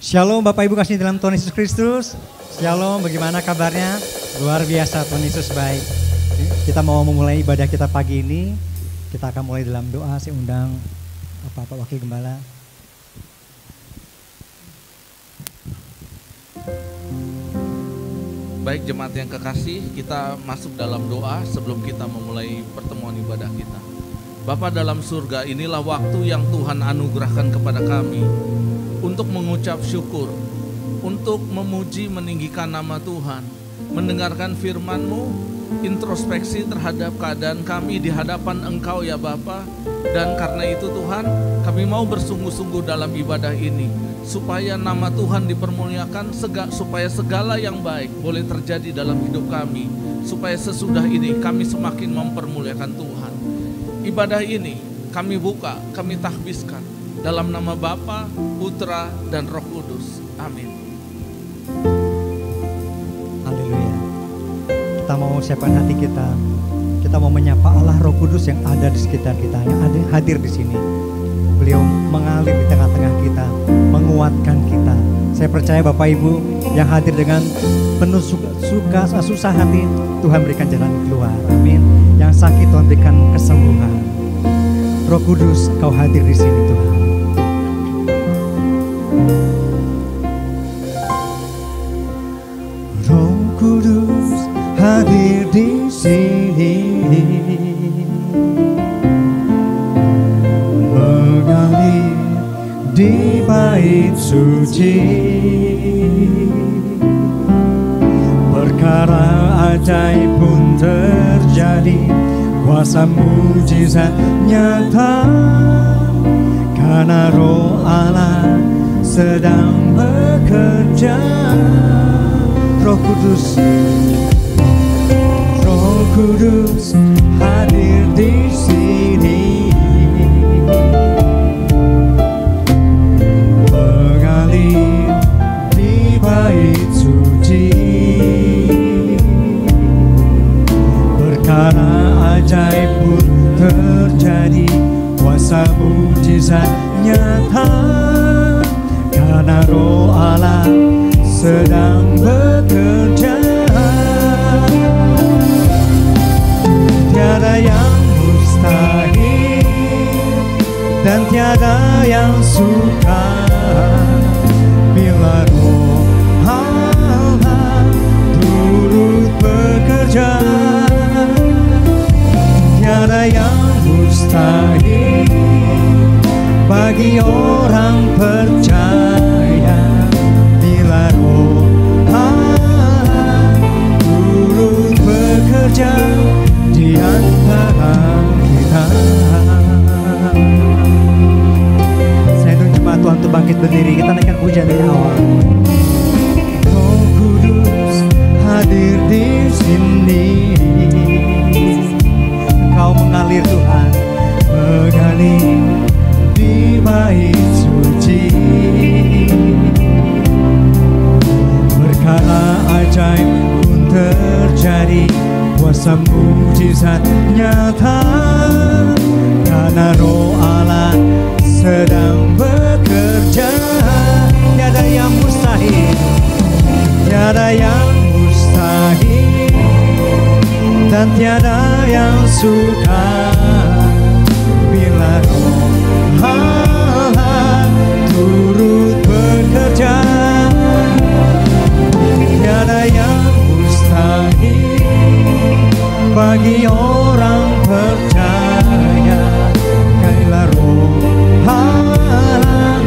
Shalom Bapak Ibu kasih dalam Tuhan Yesus Kristus. Shalom, bagaimana kabarnya? Luar biasa, Tuhan Yesus baik. Kita mau memulai ibadah kita pagi ini. Kita akan mulai dalam doa. Saya undang Bapak Wakil Gembala. Baik jemaat yang kekasih, kita masuk dalam doa sebelum kita memulai pertemuan ibadah kita. Bapa dalam surga, inilah waktu yang Tuhan anugerahkan kepada kami untuk mengucap syukur, untuk memuji meninggikan nama Tuhan, mendengarkan firman-Mu, introspeksi terhadap keadaan kami di hadapan Engkau ya Bapa. Dan karena itu Tuhan, kami mau bersungguh-sungguh dalam ibadah ini, supaya nama Tuhan dipermuliakan, supaya segala yang baik boleh terjadi dalam hidup kami, supaya sesudah ini kami semakin mempermuliakan Tuhan. Ibadah ini kami buka, kami tahbiskan dalam nama Bapa, Putra, dan Roh Kudus. Amin. Haleluya. Kita mau siapkan hati kita. Kita mau menyapa Allah Roh Kudus yang ada di sekitar kita, yang ada hadir di sini. Beliau mengalir di tengah-tengah kita, menguatkan kita. Saya percaya Bapak Ibu yang hadir dengan penuh susah hati, Tuhan berikan jalan keluar. Amin. Yang sakit Tuhan berikan kesembuhan. Roh Kudus, Kau hadir di sini Tuhan. Roh Kudus hadir di sini, mengalir di bait suci. Perkara ajaib pun terjadi, kuasa mujizat nyata, karena Roh Allah sedang bekerja. Roh Kudus, Roh Kudus hadir di sini, mengalir di bait suci. Perkara ajaib pun terjadi, kuasa mujizat nyata, karena Roh Allah sedang bekerja. Tiada yang mustahil dan tiada yang sukar bila Roh Allah turut bekerja. Tiada yang mustahil bagi orang percaya bila Roh Allah turut bekerja di antara kita. Saya undang jemaat Tuhan untuk bangkit berdiri. Kita naikkan pujian dari awal. Roh Kudus hadir di sini, Kau mengalir Tuhan, mengalir di bait suci. Perkara ajaib pun terjadi, kuasa mujizat nyata, karena Roh Allah sedang bekerja. Tiada yang mustahil, tiada yang mustahil dan tiada yang sukar bila Roh Allah turut bekerja. Tiada yang mustahil bagi orang percaya, bila Roh Allah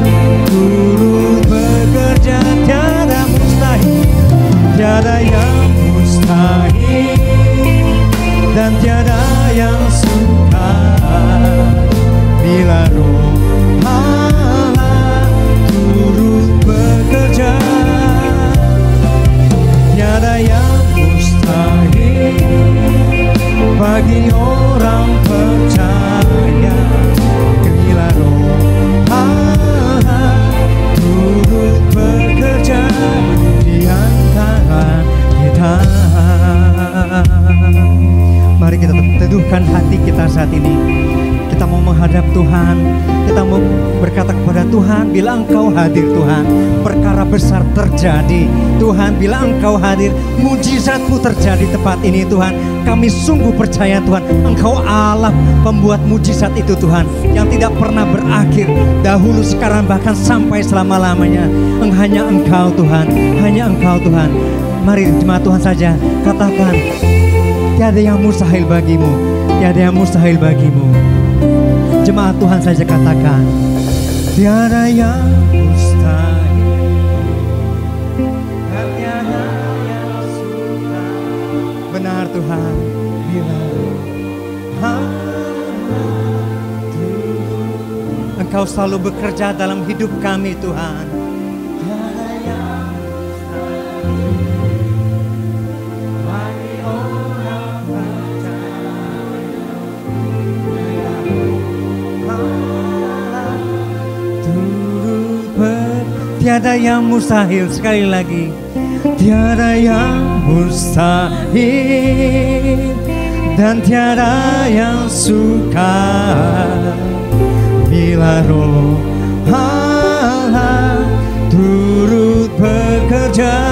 turut bekerja. Tiada mustahil, tiada yang mustahil dan tiada yang sukar bila Roh Allah turut bekerja. Tiada yang mustahil bagi orang percaya, bila Roh Allah turut bekerja di antara kita. Mari kita teduhkan hati kita saat ini. Kita mau menghadap Tuhan. Kita mau berkata kepada Tuhan, bila Engkau hadir Tuhan, perkara besar terjadi. Tuhan, bila Engkau hadir, mujizat-Mu terjadi tempat ini Tuhan. Kami sungguh percaya Tuhan, Engkau Allah pembuat mujizat itu Tuhan, yang tidak pernah berakhir, dahulu, sekarang, bahkan sampai selama-lamanya. Hanya Engkau Tuhan, hanya Engkau Tuhan. Mari jemaat Tuhan saja katakan, tiada yang mustahil bagimu, tiada yang mustahil bagimu. Jemaat Tuhan saja katakan, tiada yang mustahil, tiada yang sukar. Benar Tuhan, bila Engkau selalu bekerja dalam hidup kami Tuhan. Tiada yang mustahil bagi orang percaya. Tiada yang mustahil, sekali lagi, tiada yang mustahil dan tiada yang sukar bila Roh Allah turut bekerja.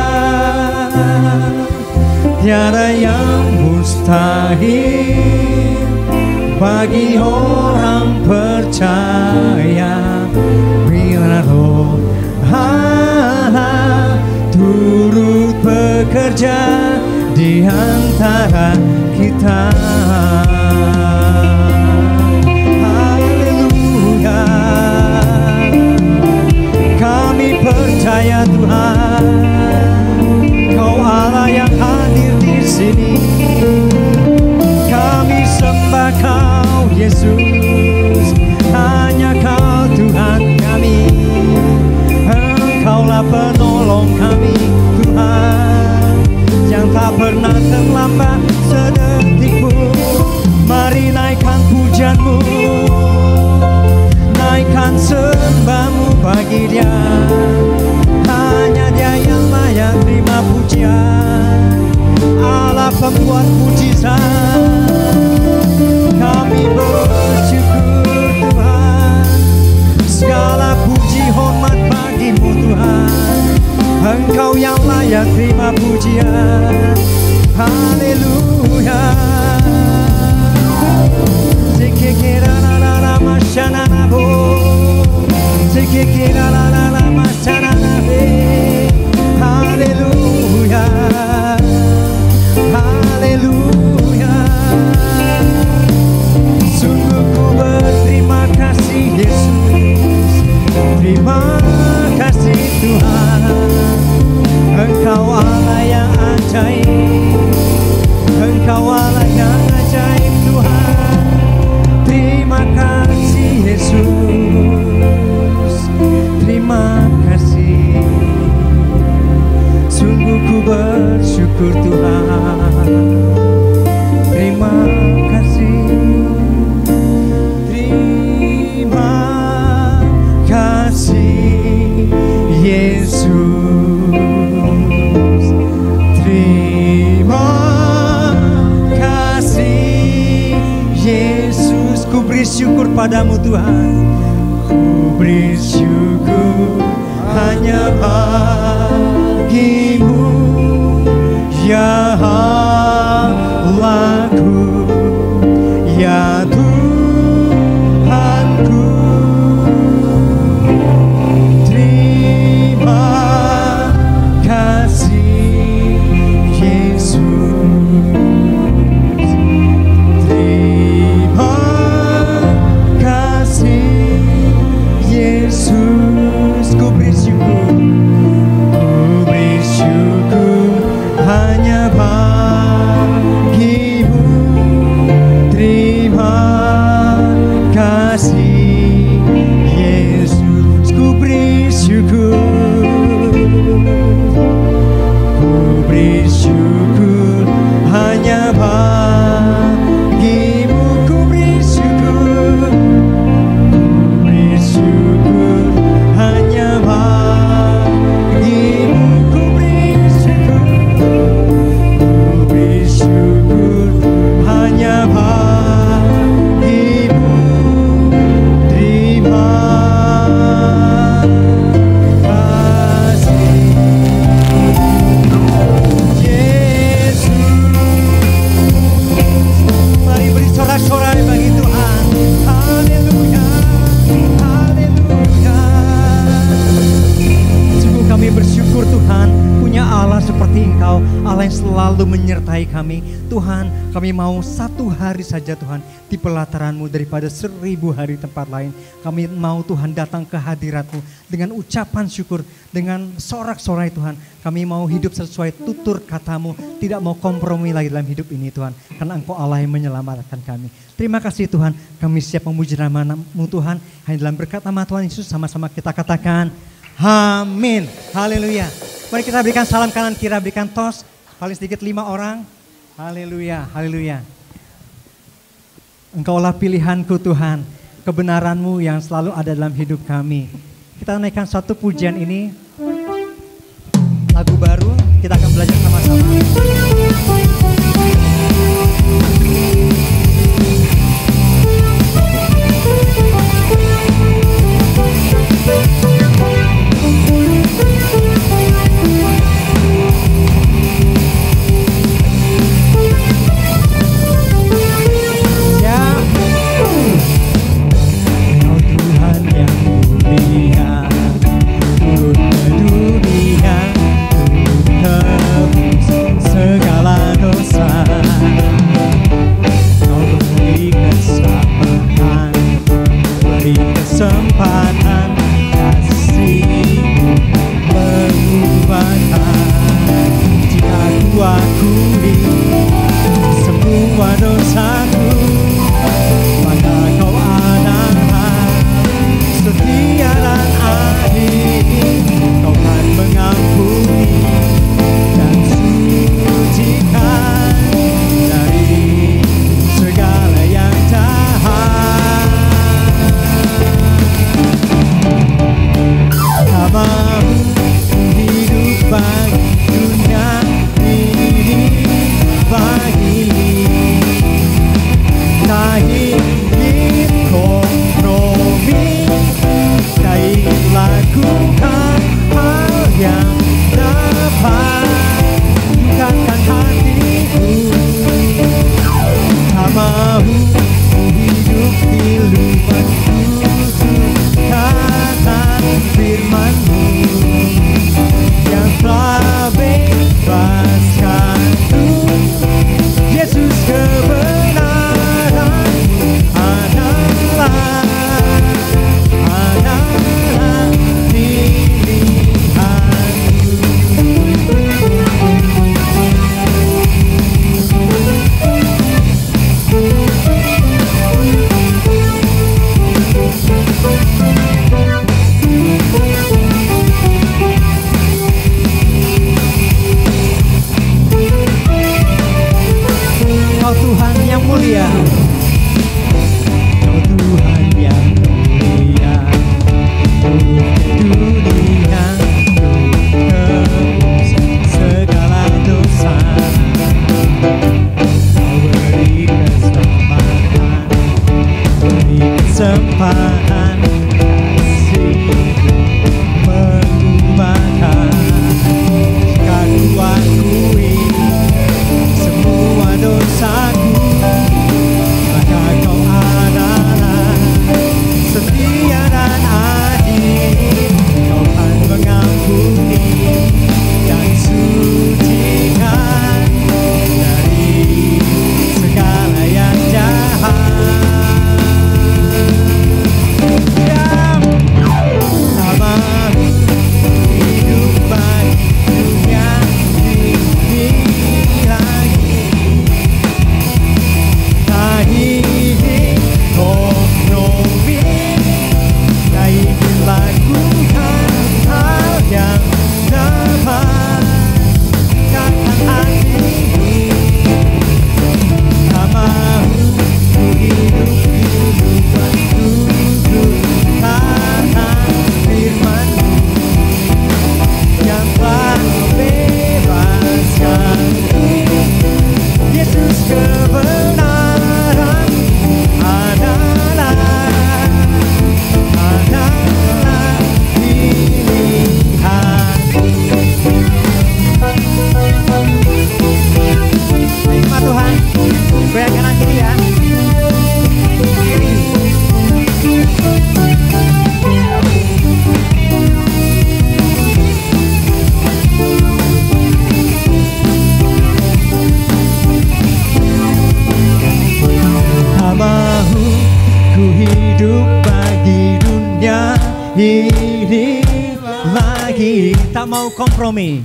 Tiada yang mustahil bagi orang percaya bila Roh Allah turut bekerja di antara kita. Haleluya. Kami percaya Tuhan, Kau Allah yang hadir di sini. Kami sembah Kau Yesus, hanya Kau Tuhan kami. Engkaulah penolong kami Tuhan, yang tak pernah terlambat sedetik pun. Mari naikkan pujian-Mu, naikkan sembah-Mu bagi Dia. Hanya Dia yang layak terima pujian, Allah pembuat mujizat. Kami bersyukur Tuhan, segala puji hormat bagi-Mu Tuhan. Engkau yang layak terima pujian. Haleluya. Sikikira la la la masyana nabo, sikikira la la la masyana nabe. Haleluya, haleluya. Sungguh ku berterima kasih Yesus, terima kasih Tuhan. Engkau Allah yang ajaib, Engkau Allah yang ajaib Tuhan. Terima kasih Yesus, terima kasih. Sungguh ku bersyukur Tuhan. Terima kasih, terima kasih Yesus. Ku beri syukur padamu Tuhan, ku beri syukur hanya bagi-Mu ya Allahku, ya Tuhanku. Terima kasih Yesus. Ku beri syukur hanya Allah yang selalu menyertai kami. Tuhan, kami mau satu hari saja Tuhan di pelataran-Mu daripada 1000 hari tempat lain. Kami mau Tuhan datang ke hadirat-Mu dengan ucapan syukur, dengan sorak-sorai Tuhan. Kami mau hidup sesuai tutur kata-Mu, tidak mau kompromi lagi dalam hidup ini Tuhan. Karena Engkau Allah yang menyelamatkan kami. Terima kasih Tuhan, kami siap memuji nama-Mu Tuhan. Hanya dalam berkat nama Tuhan Yesus sama-sama kita katakan, amin. Haleluya. Mari kita berikan salam kanan kiri, berikan tos. Paling sedikit 5 orang. Haleluya, haleluya. Engkaulah pilihanku Tuhan, kebenaran-Mu yang selalu ada dalam hidup kami. Kita naikkan satu pujian ini, lagu baru, kita akan belajar sama-sama. Kesempatan kasih-Mu mengubahkan. Jika ku akui semua dosaku, maka Kau adalah setia dan adil. Kau kan mengampuni dan sucikan dari segala yang jahat. Mau hidup bagi dunia ini, bagi tak mau kompromi,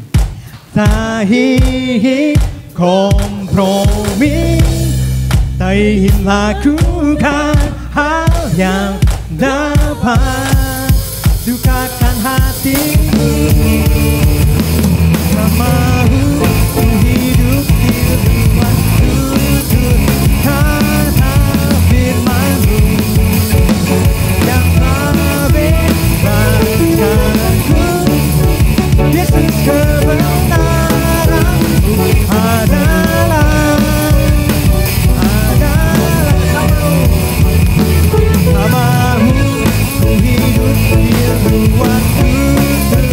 tak ingin kompromi, tak ingin lakukan hal yang dapat dukakan hatimu. Tak mau hidup di luar tutur kata firman-Mu yang membebaskanku. Yesus, kebenaran-Mu adalah tak mau hidup di luar tutur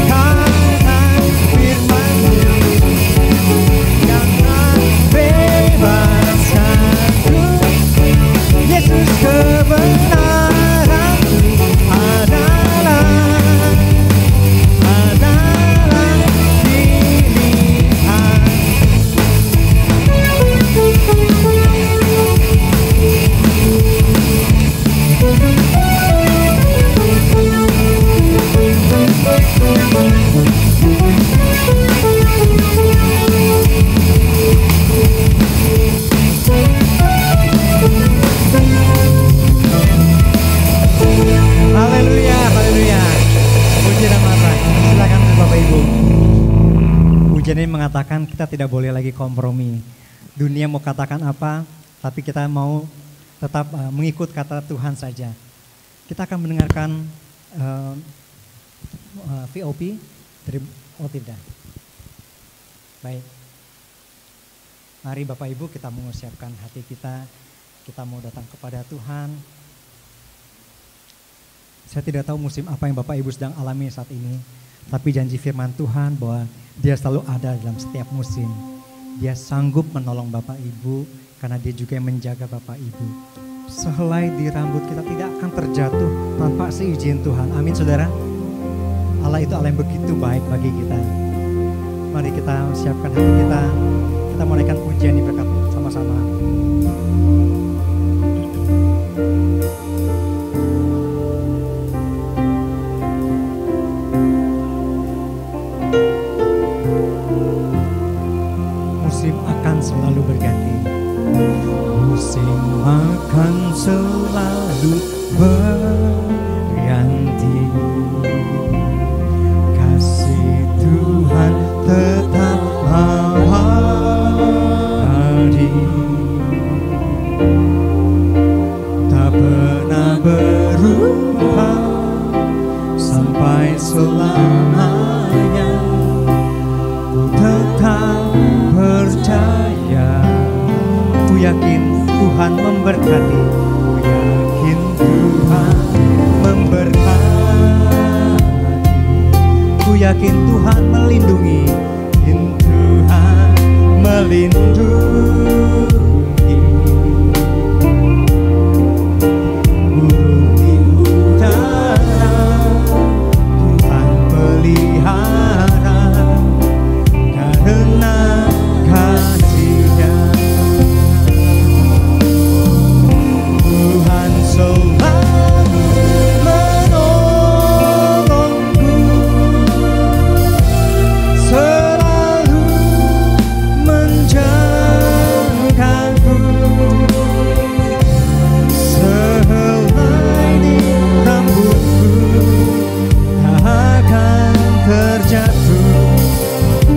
kata firman-Mu yang membebaskanku. Yesus, kebenaran-Mu adalah pilihan. Haleluya, haleluya. Puji dan mata. Silakan Bapak Ibu. Pujian ini mengatakan kita tidak boleh lagi kompromi. Dunia mau katakan apa, tapi kita mau tetap mengikut kata Tuhan saja. Kita akan mendengarkan VOP dari tidak. Baik. Mari Bapak Ibu kita mengucapkan hati kita. Kita mau datang kepada Tuhan. Saya tidak tahu musim apa yang Bapak Ibu sedang alami saat ini, tapi janji firman Tuhan bahwa Dia selalu ada dalam setiap musim. Dia sanggup menolong Bapak Ibu karena Dia juga yang menjaga Bapak Ibu. Sehelai di rambut kita tidak akan terjatuh tanpa seizin Tuhan. Amin saudara. Allah itu Allah yang begitu baik bagi kita. Mari kita siapkan hati kita. Kita mau naikkan pujian di berkat sama-sama. Musim akan selalu berganti. Musim akan selalu berganti. Kasih Tuhan tetap abadi, tak pernah berubah sampai selamanya. Ku tetap percaya, ku yakin Tuhan memberkati, ku yakin Tuhan memberkati, ku yakin Tuhan melindungi, yakin Tuhan melindungi. Burung di udara Tuhan pelihara karena kasih-Nya. Tuhan selalu menolongku, selalu menjagaku. Sehelai di rambutku tak akan terjatuh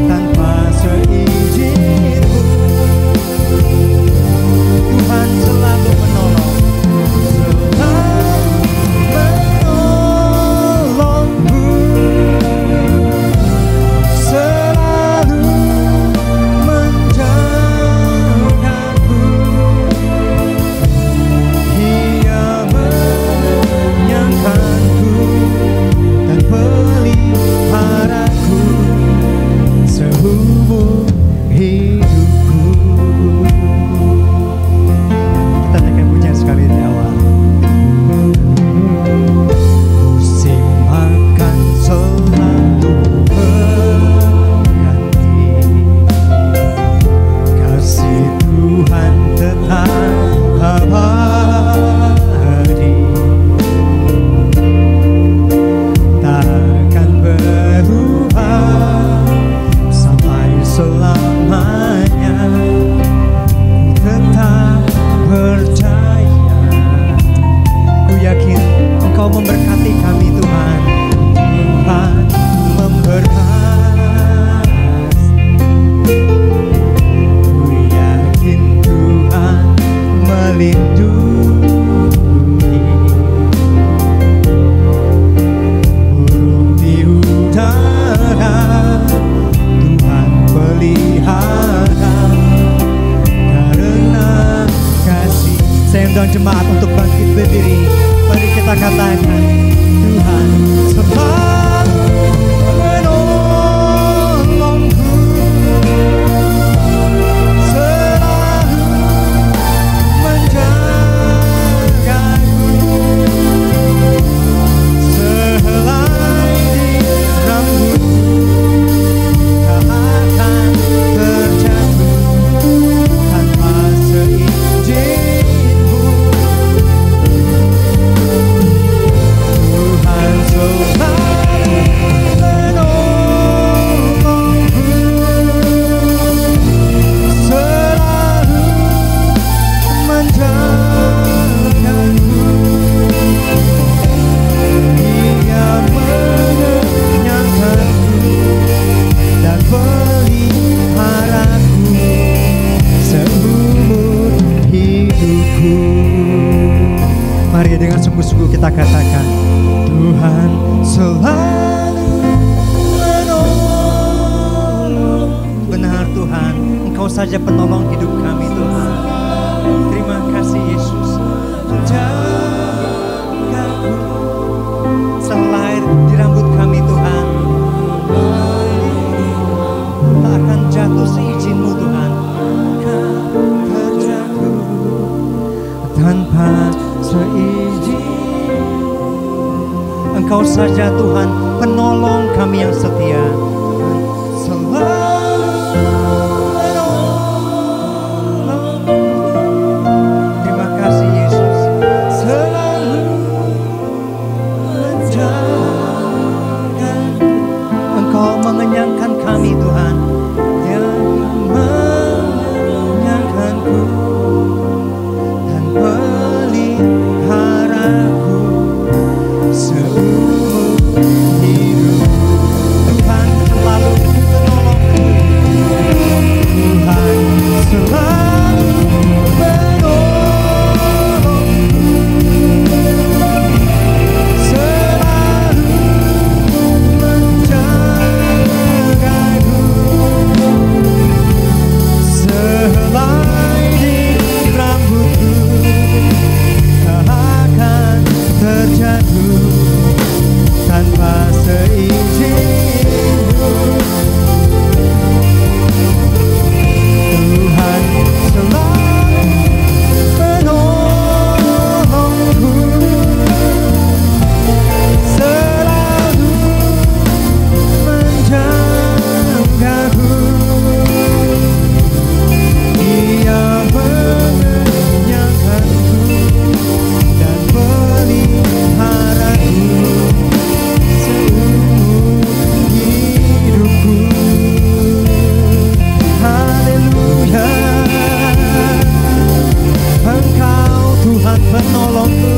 tanpa seizin-Mu. Tuhan selalu menolong, selalu menolongku, selalu menjagaku. Dia menyangkanku dan peliharaku seumur hidupku. Kita naikkan pujian sekali di awal. Musim akan selalu berganti, kasih Tuhan tetap abadi, takkan berubah undang jemaat untuk bangkit berdiri. Mari kita katakan, Tuhan selalu menolongku, selalu menjagaku, sehelai di rambut tak akan terjatuh tanpa seizin-Mu. Tuhan selalu menolongku, selalu menjagaku. Dia mengenyangkanku dan peliharaku seumur hidupku. Mari dengan sungguh-sungguh kita katakan, Tuhan selalu menolong. Benar Tuhan, Engkau saja penolong hidup kami Tuhan. Terima kasih Yesus. Jagaku, selai di rambut kami Tuhan, tak akan jatuh seizin-Mu Tuhan. Akan terjatuh tanpa seizin. Engkau saja Tuhan penolong kami yang setia, selalu menolong. Terima kasih Yesus, selalu menjaga. Engkau mengenyangkan kami Tuhan, yang mengenyangkanku dan peliharaku seumur hidup. Tuhan selalu menolongku, Tuhan selalu menolongku, selalu menjagaku, sehelai di rambutku tak akan terjatuh tanpa seizin-Mu. Tuhan selalu menolongku, selalu menjagaku. Dia mengenyangkanku dan peliharaku seumur hidupku. Haleluya. Engkau Tuhan penolongku,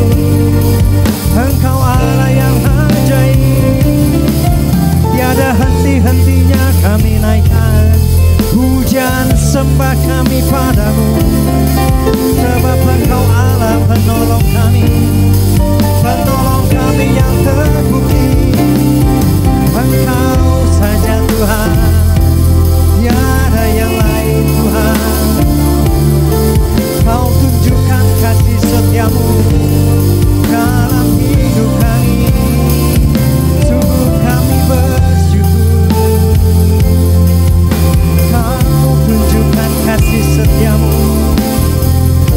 Engkau Allah yang ajaib. Tiada henti-hentinya kami naikkan pujian sembah kami padamu, sebab Engkau Allah penolong kami, penolong kami yang terbukti. Engkau saja Tuhan, tiada yang lain Tuhan. Kau tunjukkan kasih setia-Mu dalam hidup kami. Sungguh kami bersyukur, Kau tunjukkan kasih setia-Mu.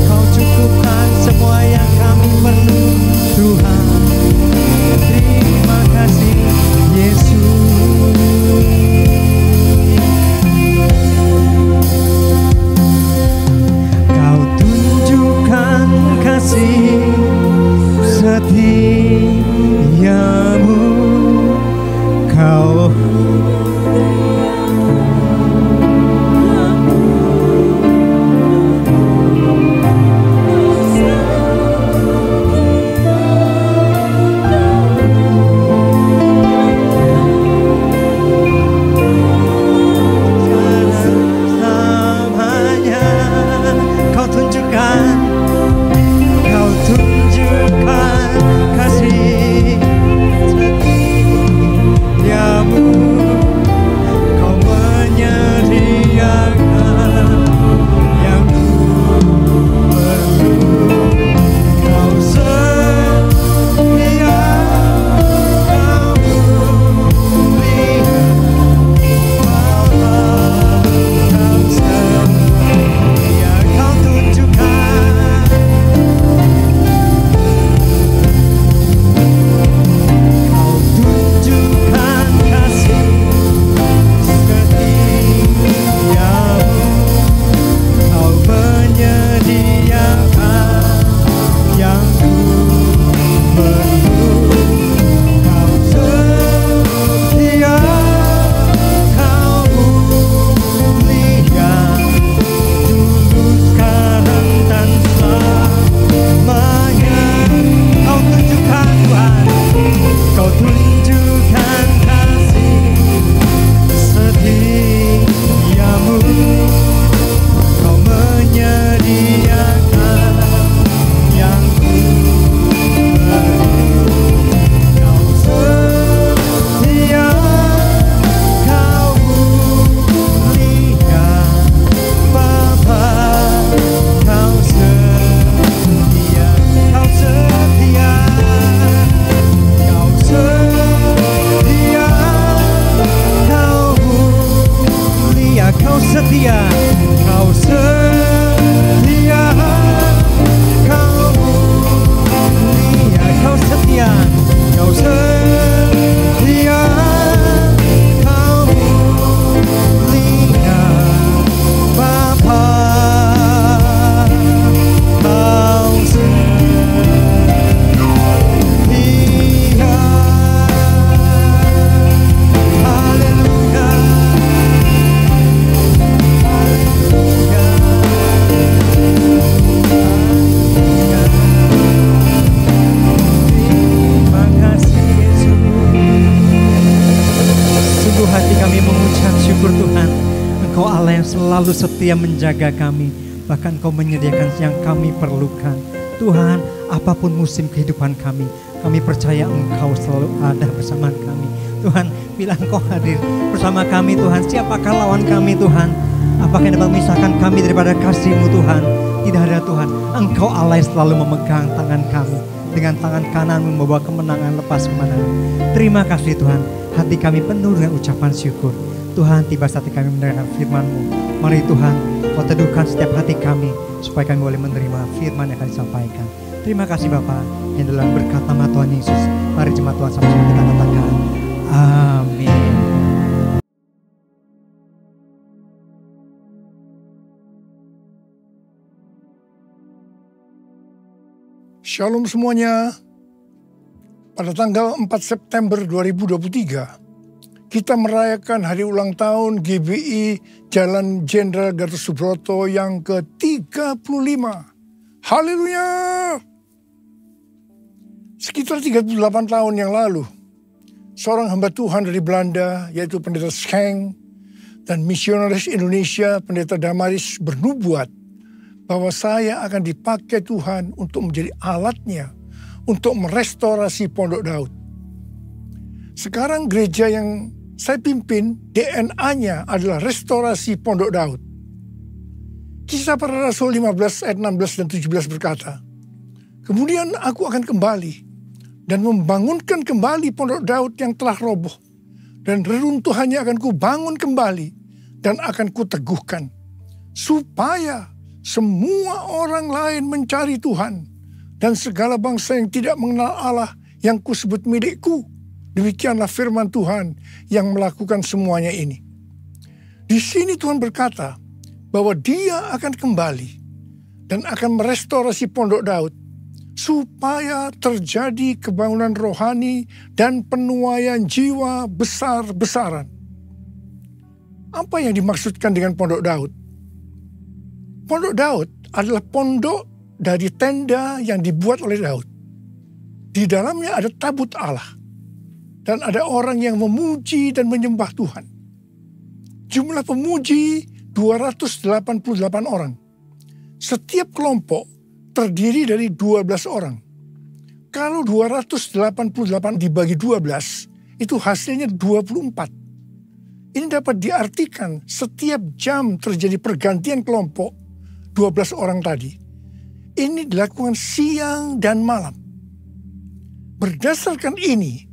Kau cukupkan semua yang kami perlu Tuhan. Terima kasih Yesus. selalu setia menjaga kami. Bahkan Kau menyediakan yang kami perlukan. Tuhan, apapun musim kehidupan kami percaya Engkau selalu ada bersama kami. Tuhan, bila Engkau hadir bersama kami Tuhan, siapakah lawan kami Tuhan? Apakah yang dapat memisahkan kami daripada kasih-Mu Tuhan? Tidak ada Tuhan. Engkau Allah yang selalu memegang tangan kami. Dengan tangan kanan membawa kemenangan lepas kemenangan. Terima kasih Tuhan. Hati kami penuh dengan ucapan syukur. Tuhan, tiba saatnya kami mendengarkan firman-Mu. Mari Tuhan, Kau teduhkan setiap hati kami supaya kami boleh menerima firman yang akan disampaikan. Terima kasih Bapa, yang dalam berkat nama Tuhan Yesus. Mari jemaat Tuhan sama-sama kita katakan amin. Shalom semuanya. Pada tanggal 4 September 2023, kita merayakan hari ulang tahun GBI Jalan Jenderal Gatot Subroto yang ke-35. Haleluya! Sekitar 38 tahun yang lalu, seorang hamba Tuhan dari Belanda, yaitu Pendeta Schenk, dan misionaris Indonesia, Pendeta Damaris, bernubuat bahwa saya akan dipakai Tuhan untuk menjadi alatnya untuk merestorasi Pondok Daud. Sekarang gereja yang saya pimpin, DNA-nya adalah restorasi Pondok Daud. Kisah Para Rasul 15 ayat 16 dan 17 berkata, "Kemudian aku akan kembali dan membangunkan kembali Pondok Daud yang telah roboh, dan reruntuhannya akan kubangun kembali dan akan kuteguhkan, supaya semua orang lain mencari Tuhan, dan segala bangsa yang tidak mengenal Allah yang kusebut milikku. Demikianlah firman Tuhan yang melakukan semuanya ini." Di sini Tuhan berkata bahwa Dia akan kembali dan akan merestorasi Pondok Daud supaya terjadi kebangunan rohani dan penuaian jiwa besar-besaran. Apa yang dimaksudkan dengan Pondok Daud? Pondok Daud adalah pondok dari tenda yang dibuat oleh Daud. Di dalamnya ada tabut Allah. Dan ada orang yang memuji dan menyembah Tuhan. Jumlah pemuji 288 orang. Setiap kelompok terdiri dari 12 orang. Kalau 288 dibagi 12, itu hasilnya 24. Ini dapat diartikan setiap jam terjadi pergantian kelompok 12 orang tadi. Ini dilakukan siang dan malam. Berdasarkan ini,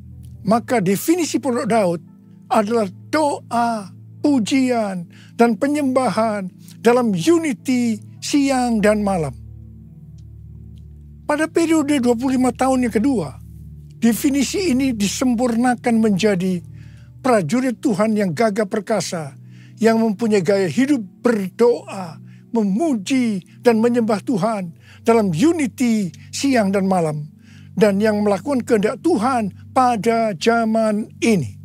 maka definisi Pondok Daud adalah doa, pujian, dan penyembahan dalam unity siang dan malam. Pada periode 25 tahun yang kedua, definisi ini disempurnakan menjadi prajurit Tuhan yang gagah perkasa, yang mempunyai gaya hidup berdoa, memuji, dan menyembah Tuhan dalam unity siang dan malam, dan yang melakukan kehendak Tuhan pada zaman ini.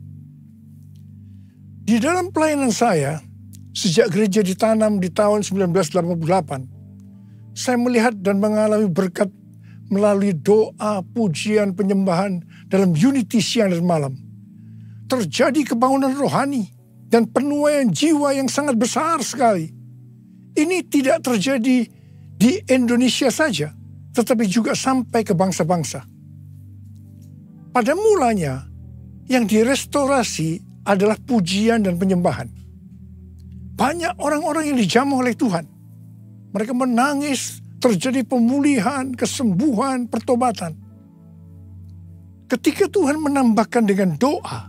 Di dalam pelayanan saya, sejak gereja ditanam di tahun 1988, saya melihat dan mengalami berkat melalui doa, pujian, penyembahan dalam unity siang dan malam. Terjadi kebangunan rohani dan penuaian jiwa yang sangat besar sekali. Ini tidak terjadi di Indonesia saja, tetapi juga sampai ke bangsa-bangsa. Pada mulanya, yang direstorasi adalah pujian dan penyembahan. Banyak orang-orang yang dijamah oleh Tuhan. Mereka menangis, terjadi pemulihan, kesembuhan, pertobatan. Ketika Tuhan menambahkan dengan doa,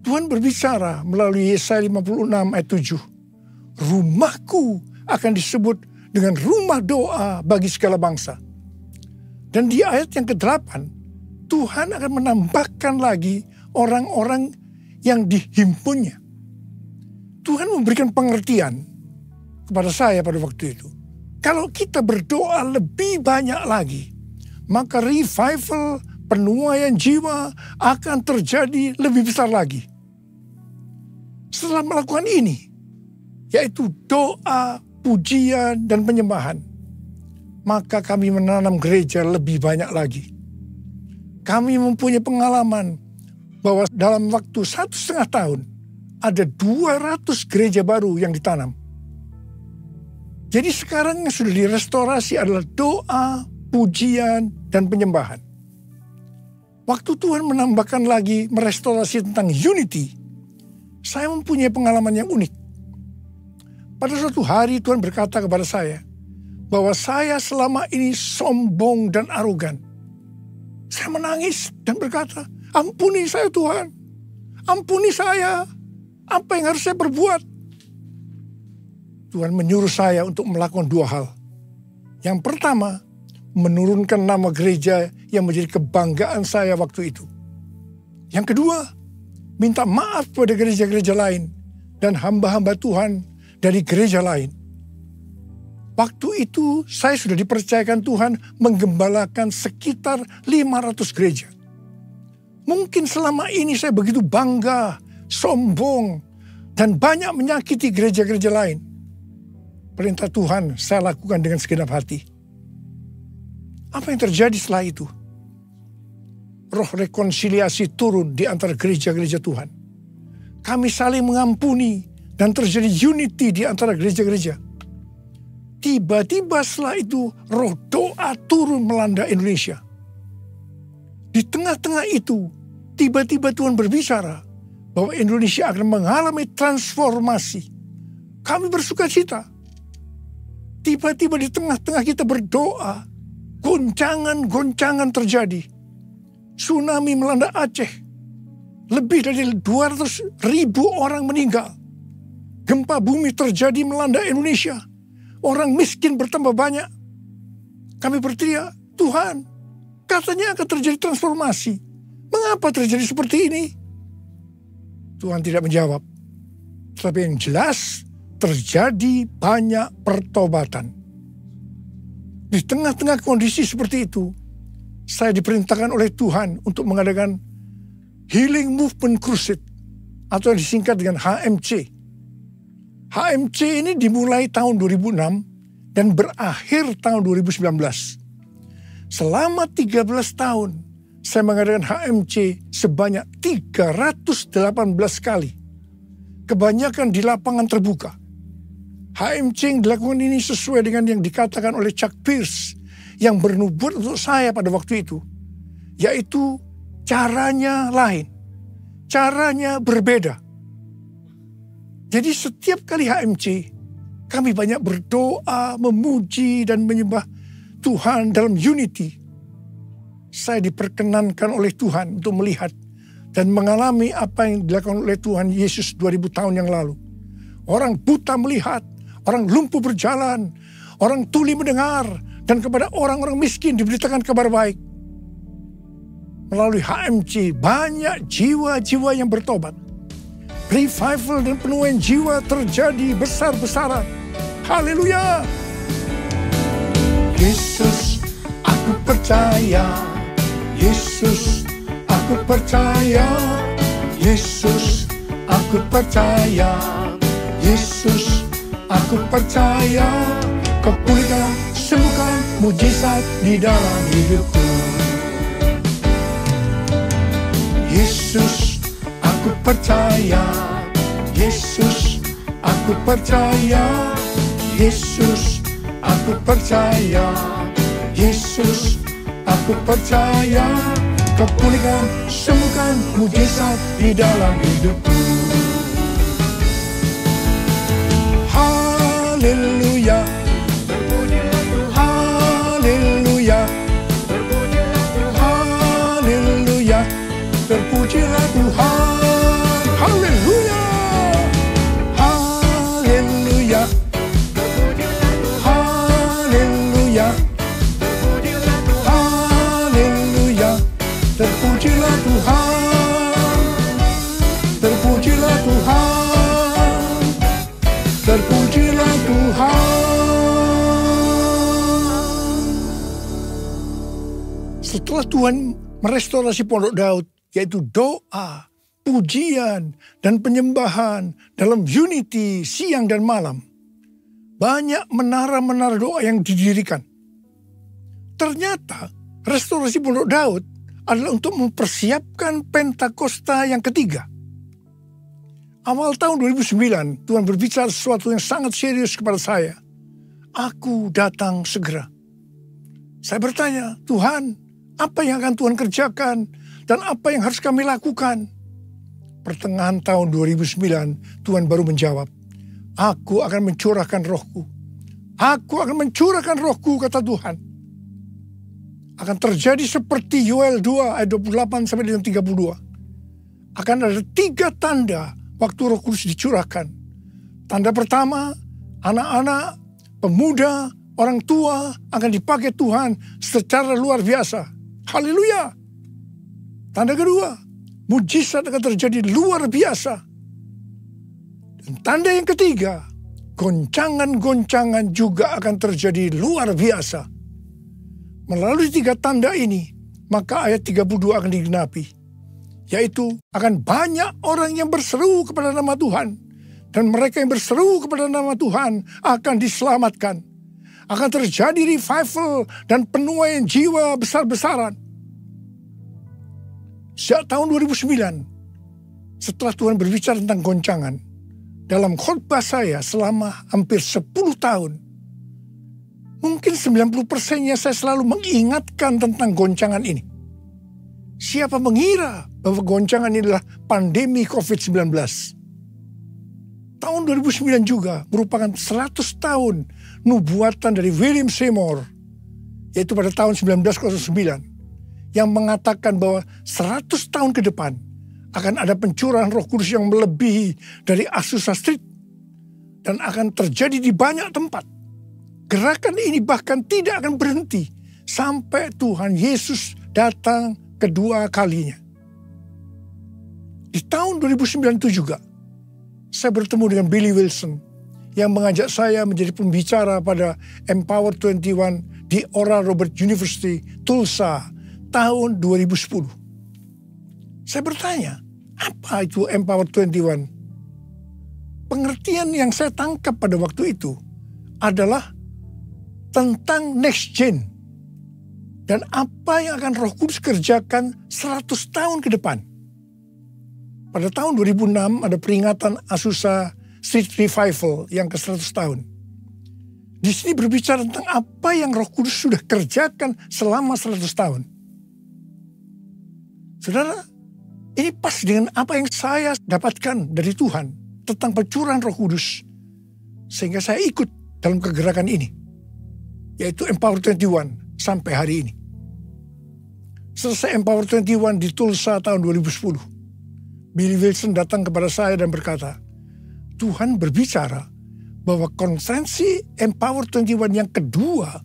Tuhan berbicara melalui Yesaya 56 ayat 7. Rumahku akan disebut dengan rumah doa bagi segala bangsa. Dan di ayat yang ke-8, Tuhan akan menambahkan lagi orang-orang yang dihimpunnya. Tuhan memberikan pengertian kepada saya pada waktu itu. Kalau kita berdoa lebih banyak lagi, maka revival, penuaian jiwa akan terjadi lebih besar lagi. Setelah melakukan ini, yaitu doa, pujian, dan penyembahan, maka kami menanam gereja lebih banyak lagi. Kami mempunyai pengalaman bahwa dalam waktu 1,5 tahun, ada 200 gereja baru yang ditanam. Jadi sekarang yang sudah direstorasi adalah doa, pujian, dan penyembahan. Waktu Tuhan menambahkan lagi merestorasi tentang unity, saya mempunyai pengalaman yang unik. Pada suatu hari Tuhan berkata kepada saya bahwa saya selama ini sombong dan arogan. Saya menangis dan berkata, ampuni saya Tuhan, ampuni saya, apa yang harus saya perbuat? Tuhan menyuruh saya untuk melakukan dua hal. Yang pertama, menurunkan nama gereja yang menjadi kebanggaan saya waktu itu. Yang kedua, minta maaf pada gereja-gereja lain dan hamba-hamba Tuhan dari gereja lain. Waktu itu saya sudah dipercayakan Tuhan menggembalakan sekitar 500 gereja. Mungkin selama ini saya begitu bangga, sombong, dan banyak menyakiti gereja-gereja lain. Perintah Tuhan saya lakukan dengan segenap hati. Apa yang terjadi setelah itu? Roh rekonsiliasi turun di antara gereja-gereja Tuhan. Kami saling mengampuni dan terjadi unity di antara gereja-gereja. Tiba-tiba setelah itu roh doa turun melanda Indonesia. Di tengah-tengah itu, tiba-tiba Tuhan berbicara bahwa Indonesia akan mengalami transformasi. Kami bersuka cita. Tiba-tiba di tengah-tengah kita berdoa, goncangan-goncangan terjadi. Tsunami melanda Aceh. Lebih dari 200.000 orang meninggal. Gempa bumi terjadi melanda Indonesia. Orang miskin bertambah banyak. Kami berteriak, Tuhan, katanya akan terjadi transformasi. Mengapa terjadi seperti ini? Tuhan tidak menjawab. Tetapi yang jelas, terjadi banyak pertobatan. Di tengah-tengah kondisi seperti itu, saya diperintahkan oleh Tuhan untuk mengadakan Healing Movement Crusade atau disingkat dengan HMC. HMC ini dimulai tahun 2006 dan berakhir tahun 2019. Selama 13 tahun, saya mengadakan HMC sebanyak 318 kali. Kebanyakan di lapangan terbuka. HMC yang dilakukan ini sesuai dengan yang dikatakan oleh Chuck Pierce yang bernubuat untuk saya pada waktu itu. Yaitu caranya lain. Caranya berbeda. Jadi setiap kali HMC, kami banyak berdoa, memuji, dan menyembah Tuhan dalam unity. Saya diperkenankan oleh Tuhan untuk melihat dan mengalami apa yang dilakukan oleh Tuhan Yesus 2000 tahun yang lalu. Orang buta melihat, orang lumpuh berjalan, orang tuli mendengar, dan kepada orang-orang miskin diberitakan kabar baik. Melalui HMC banyak jiwa-jiwa yang bertobat. Revival dan penuaian jiwa terjadi besar-besaran. Haleluya. Yesus, aku percaya. Yesus, aku percaya. Yesus, aku percaya. Yesus, aku percaya. Kau pulihkan, sembuhkan, mujizat di dalam hidupku. Yesus, aku percaya. Yesus, aku percaya. Yesus, aku percaya. Yesus, aku percaya. Kau pulihkan, sembuhkan, mujizat di dalam hidupku. Haleluya. Haleluya. Haleluya. Terpujilah Tuhan. Haleluya. Haleluya. Haleluya. Haleluya. Terpujilah Tuhan. Terpujilah Tuhan. Terpujilah Tuhan. Setelah Tuhan merestorasi Pondok Daud, yaitu doa, pujian, dan penyembahan dalam unity siang dan malam. Banyak menara-menara doa yang didirikan. Ternyata restorasi Pondok Daud adalah untuk mempersiapkan Pentakosta yang ketiga. Awal tahun 2009, Tuhan berbicara sesuatu yang sangat serius kepada saya. Aku datang segera. Saya bertanya, Tuhan, apa yang akan Tuhan kerjakan dan apa yang harus kami lakukan? Pertengahan tahun 2009, Tuhan baru menjawab, aku akan mencurahkan rohku. Aku akan mencurahkan rohku, kata Tuhan. Akan terjadi seperti Yoel 2 ayat 28 sampai dengan 32. Akan ada 3 tanda waktu Roh Kudus dicurahkan. Tanda pertama, anak-anak, pemuda, orang tua akan dipakai Tuhan secara luar biasa. Haleluya. Tanda kedua, mujizat akan terjadi luar biasa. Dan tanda yang ketiga, goncangan-goncangan juga akan terjadi luar biasa. Melalui 3 tanda ini, maka ayat 32 akan digenapi. Yaitu akan banyak orang yang berseru kepada nama Tuhan. Dan mereka yang berseru kepada nama Tuhan akan diselamatkan. Akan terjadi revival dan penuaian jiwa besar-besaran. Sejak tahun 2009, setelah Tuhan berbicara tentang goncangan, dalam khotbah saya selama hampir 10 tahun, mungkin 90%-nya saya selalu mengingatkan tentang goncangan ini. Siapa mengira bahwa goncangan ini adalah pandemi COVID-19? Tahun 2009 juga merupakan 100 tahun nubuatan dari William Seymour, yaitu pada tahun 1909, yang mengatakan bahwa 100 tahun ke depan akan ada pencurahan Roh Kudus yang melebihi dari Azusa Street dan akan terjadi di banyak tempat. Gerakan ini bahkan tidak akan berhenti sampai Tuhan Yesus datang kedua kalinya. Di tahun 2009 itu juga, saya bertemu dengan Billy Wilson yang mengajak saya menjadi pembicara pada Empower 21 di Oral Roberts University, Tulsa, tahun 2010. Saya bertanya, apa itu Empower 21? Pengertian yang saya tangkap pada waktu itu adalah tentang next gen. Dan apa yang akan Roh Kudus kerjakan 100 tahun ke depan. Pada tahun 2006 ada peringatan Azusa Street Revival yang ke-100 tahun. Di sini berbicara tentang apa yang Roh Kudus sudah kerjakan selama 100 tahun. Saudara, ini pas dengan apa yang saya dapatkan dari Tuhan tentang pencurahan Roh Kudus. Sehingga saya ikut dalam kegerakan ini, yaitu Empower 21 sampai hari ini. Selesai Empower 21 di Tulsa tahun 2010, Billy Wilson datang kepada saya dan berkata, Tuhan berbicara bahwa konferensi Empower 21 yang kedua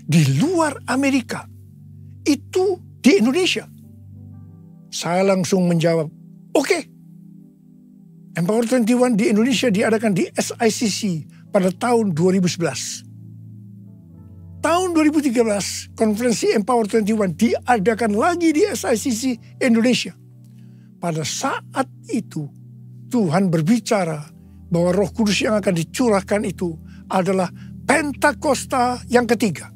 di luar Amerika itu di Indonesia. Saya langsung menjawab, oke. Empower 21 di Indonesia diadakan di SICC pada tahun 2011. Tahun 2013, konferensi Empower 21 diadakan lagi di SICC Indonesia. Pada saat itu, Tuhan berbicara bahwa Roh Kudus yang akan dicurahkan itu adalah Pentakosta yang ketiga.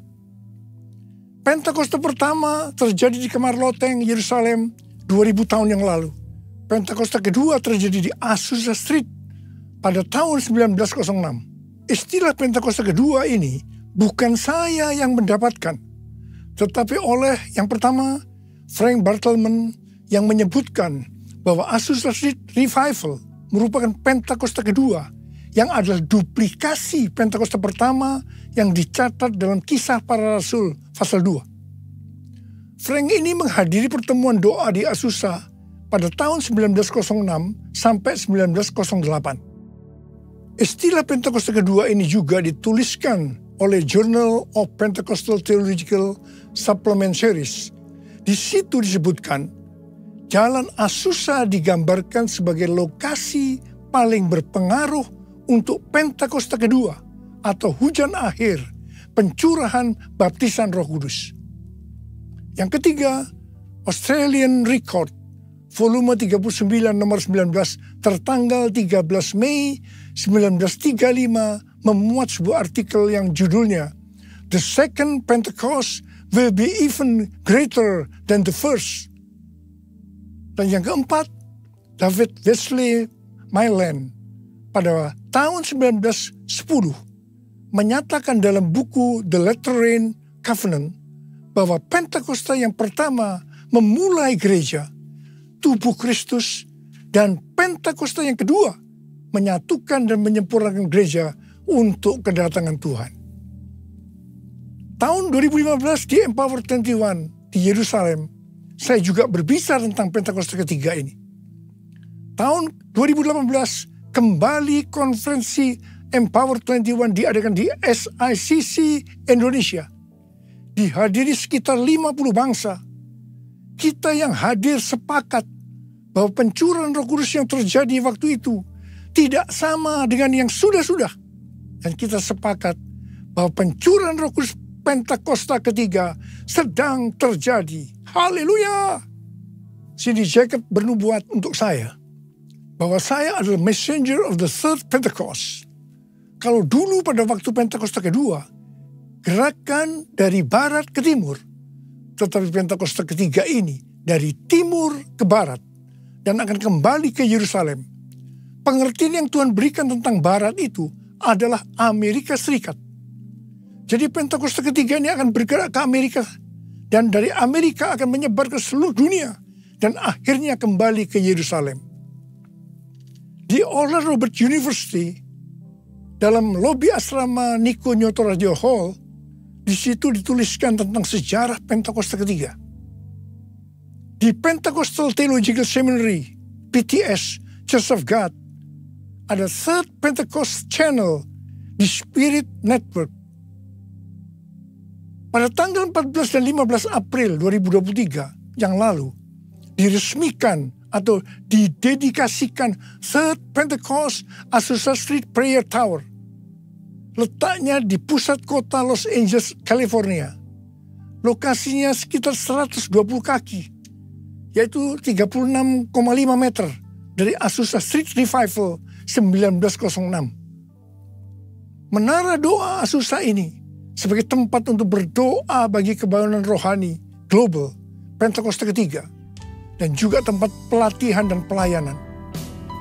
Pentakosta pertama terjadi di Kamar Loteng, Yerusalem, 2000 tahun yang lalu. Pentakosta kedua terjadi di Azusa Street pada tahun 1906. Istilah Pentakosta kedua ini bukan saya yang mendapatkan, tetapi oleh yang pertama, Frank Bartleman, yang menyebutkan bahwa Azusa Street Revival merupakan Pentakosta kedua yang adalah duplikasi Pentakosta pertama yang dicatat dalam Kisah Para Rasul pasal 2. Frank ini menghadiri pertemuan doa di Azusa pada tahun 1906 sampai 1908. Istilah Pentakosta kedua ini juga dituliskan oleh Journal of Pentecostal Theological Supplement Series. Di situ disebutkan, Jalan Azusa digambarkan sebagai lokasi paling berpengaruh untuk Pentakosta kedua atau hujan akhir, pencurahan baptisan Roh Kudus. Yang ketiga, Australian Record, volume 39 nomor 19 tertanggal 13 Mei 1935 memuat sebuah artikel yang judulnya The Second Pentecost Will Be Even Greater Than the First. Dan yang keempat, David Wesley Mylan pada tahun 1910 menyatakan dalam buku The Lateran Covenant bahwa Pentakosta yang pertama memulai gereja, tubuh Kristus, dan Pentakosta yang kedua menyatukan dan menyempurnakan gereja untuk kedatangan Tuhan. Tahun 2015 di Empower 21 di Yerusalem, saya juga berbicara tentang Pentakosta ketiga ini. Tahun 2018 kembali konferensi Empower 21 diadakan di SICC Indonesia. Dihadiri sekitar 50 bangsa. Kita yang hadir sepakat bahwa pencurahan Roh Kudus yang terjadi waktu itu tidak sama dengan yang sudah-sudah. Dan kita sepakat bahwa pencurahan Roh Kudus Pentakosta ketiga sedang terjadi. Haleluya! Cindy Jacob bernubuat untuk saya bahwa saya adalah messenger of the third Pentecost. Kalau dulu pada waktu Pentakosta kedua, gerakan dari barat ke timur, tetapi Pentakosta ketiga ini dari timur ke barat dan akan kembali ke Yerusalem. Pengertian yang Tuhan berikan tentang barat itu adalah Amerika Serikat. Jadi Pentakosta ketiga ini akan bergerak ke Amerika dan dari Amerika akan menyebar ke seluruh dunia dan akhirnya kembali ke Yerusalem. Di Oral Roberts University, dalam lobi asrama Nico Nyoto Radio Hall, di situ dituliskan tentang sejarah Pentakosta ketiga. Di Pentecostal Theological Seminary, PTS, Church of God, ada Third Pentecost Channel di Spirit Network. Pada tanggal 14 dan 15 April 2023 yang lalu, diresmikan atau didedikasikan Third Pentecost Azusa Street Prayer Tower. Letaknya di pusat kota Los Angeles, California. Lokasinya sekitar 120 kaki, yaitu 36,5 meter dari Azusa Street Revival 1906. Menara doa Azusa ini sebagai tempat untuk berdoa bagi kebangunan rohani global Pentakosta ketiga dan juga tempat pelatihan dan pelayanan.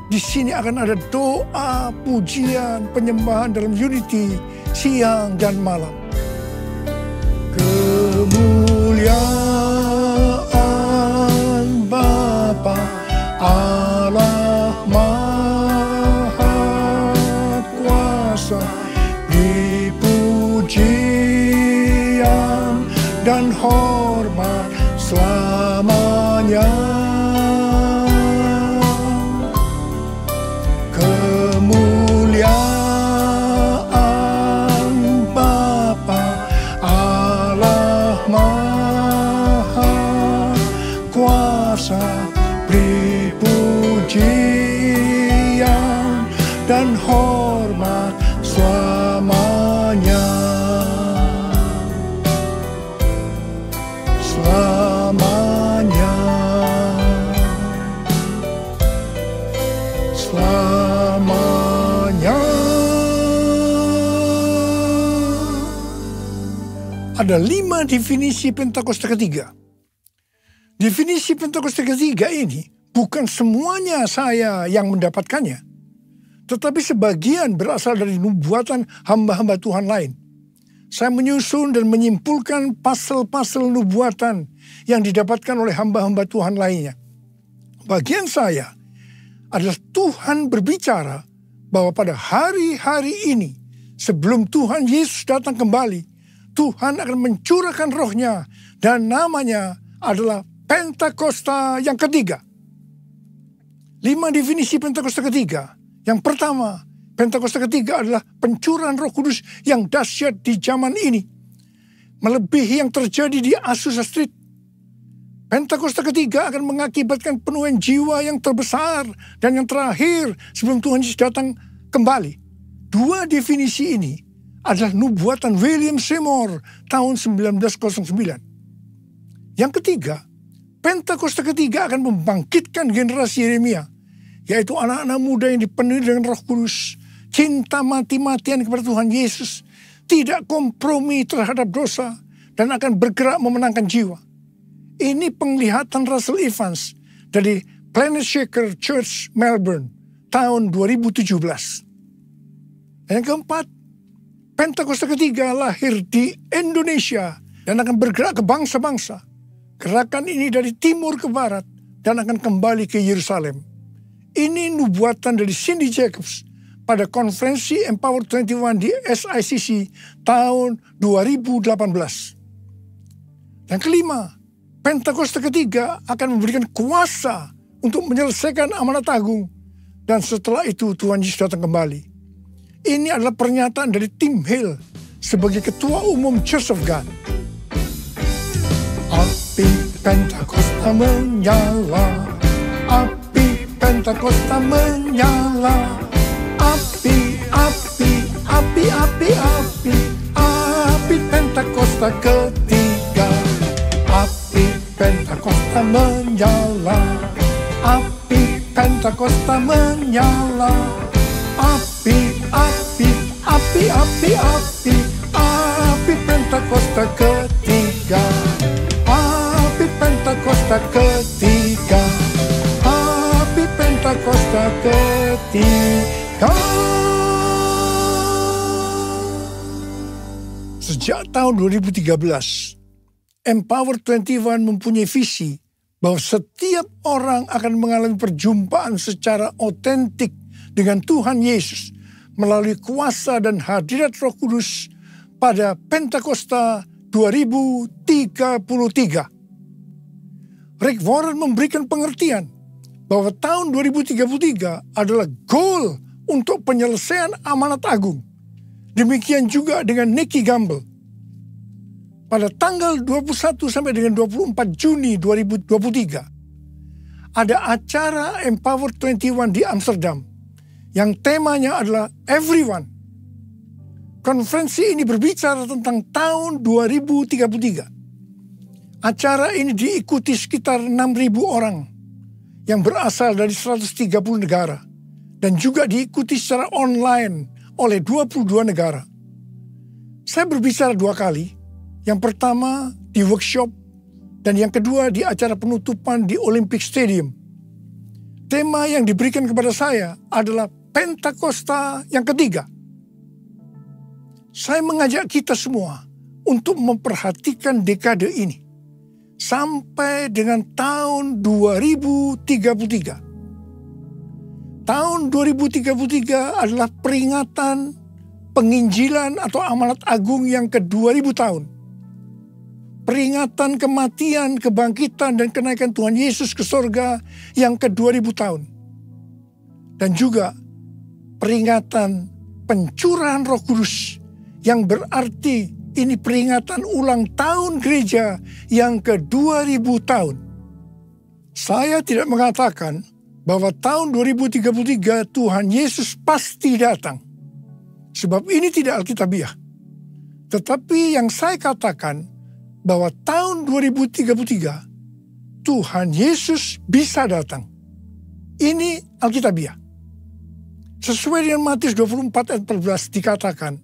Di sini akan ada doa, pujian, penyembahan dalam unity siang dan malam. Kemuliaan Bapa Allah Maha Kuasa, pujian dan hormat selamanya. Kemuliaan Bapa Allah Maha Kuasa, beri pujian dan hormat selamanya. Selamanya. Selamanya. Ada 5 definisi Pentakosta ketiga. Definisi Pentakosta ketiga ini bukan semuanya saya yang mendapatkannya, tetapi sebagian berasal dari nubuatan hamba-hamba Tuhan lain. Saya menyusun dan menyimpulkan pasal-pasal nubuatan yang didapatkan oleh hamba-hamba Tuhan lainnya. Bagian saya adalah Tuhan berbicara bahwa pada hari-hari ini, sebelum Tuhan Yesus datang kembali, Tuhan akan mencurahkan rohnya dan namanya adalah Pentakosta yang ketiga. 5 definisi Pentakosta ketiga. Yang pertama, Pentakosta ketiga adalah pencurahan Roh Kudus yang dahsyat di zaman ini, melebihi yang terjadi di Azusa Street. Pentakosta ketiga akan mengakibatkan penuhan jiwa yang terbesar dan yang terakhir sebelum Tuhan Yesus datang kembali. 2 definisi ini adalah nubuatan William Seymour tahun 1909. Yang ketiga, Pentakosta ketiga akan membangkitkan generasi Yeremia, yaitu anak-anak muda yang dipenuhi dengan Roh Kudus, cinta mati-matian kepada Tuhan Yesus, tidak kompromi terhadap dosa, dan akan bergerak memenangkan jiwa. Ini penglihatan Russell Evans dari Planet Shaker Church Melbourne tahun 2017. Dan yang keempat, Pentakosta ketiga lahir di Indonesia dan akan bergerak ke bangsa-bangsa. Gerakan ini dari timur ke barat dan akan kembali ke Yerusalem. Ini nubuatan dari Cindy Jacobs pada konferensi Empower 21 di SICC tahun 2018. Dan kelima, Pentakosta ketiga akan memberikan kuasa untuk menyelesaikan amanat agung. Dan setelah itu Tuhan Yesus datang kembali. Ini adalah pernyataan dari Tim Hill sebagai Ketua Umum Church of God. Api Pentakosta menyala, api Pentakosta menyala, api, api, api, api, api, api Pentakosta ketiga, api Pentakosta menyala, api Pentakosta menyala, api, api, api, api, api, api Pentakosta ketiga, api Pentakosta ketiga, api Pentakosta ketiga. Sejak tahun 2013, Empower 21 mempunyai visi bahwa setiap orang akan mengalami perjumpaan secara otentik dengan Tuhan Yesus melalui kuasa dan hadirat Roh Kudus pada Pentakosta 2033. Rick Warren memberikan pengertian bahwa tahun 2033 adalah goal untuk penyelesaian amanat agung. Demikian juga dengan Nicky Gamble. Pada tanggal 21 sampai dengan 24 Juni 2023, ada acara Empower 21 di Amsterdam yang temanya adalah Everyone. Konferensi ini berbicara tentang tahun 2033. Acara ini diikuti sekitar 6.000 orang yang berasal dari 130 negara dan juga diikuti secara online oleh 22 negara. Saya berbicara 2 kali. Yang pertama di workshop dan yang kedua di acara penutupan di Olympic Stadium. Tema yang diberikan kepada saya adalah Pentakosta yang ketiga. Saya mengajak kita semua untuk memperhatikan dekade ini sampai dengan tahun 2033. Tahun 2033 adalah peringatan penginjilan atau amanat agung yang ke-2000 tahun. Peringatan kematian, kebangkitan, dan kenaikan Tuhan Yesus ke sorga yang ke-2000 tahun. Dan juga peringatan pencurahan Roh Kudus yang berarti ini peringatan ulang tahun gereja yang ke-2000 tahun. Saya tidak mengatakan bahwa tahun 2033 Tuhan Yesus pasti datang. Sebab ini tidak alkitabiah. Tetapi yang saya katakan bahwa tahun 2033 Tuhan Yesus bisa datang. Ini alkitabiah. Sesuai dengan Matius 24 ayat 14 dikatakan,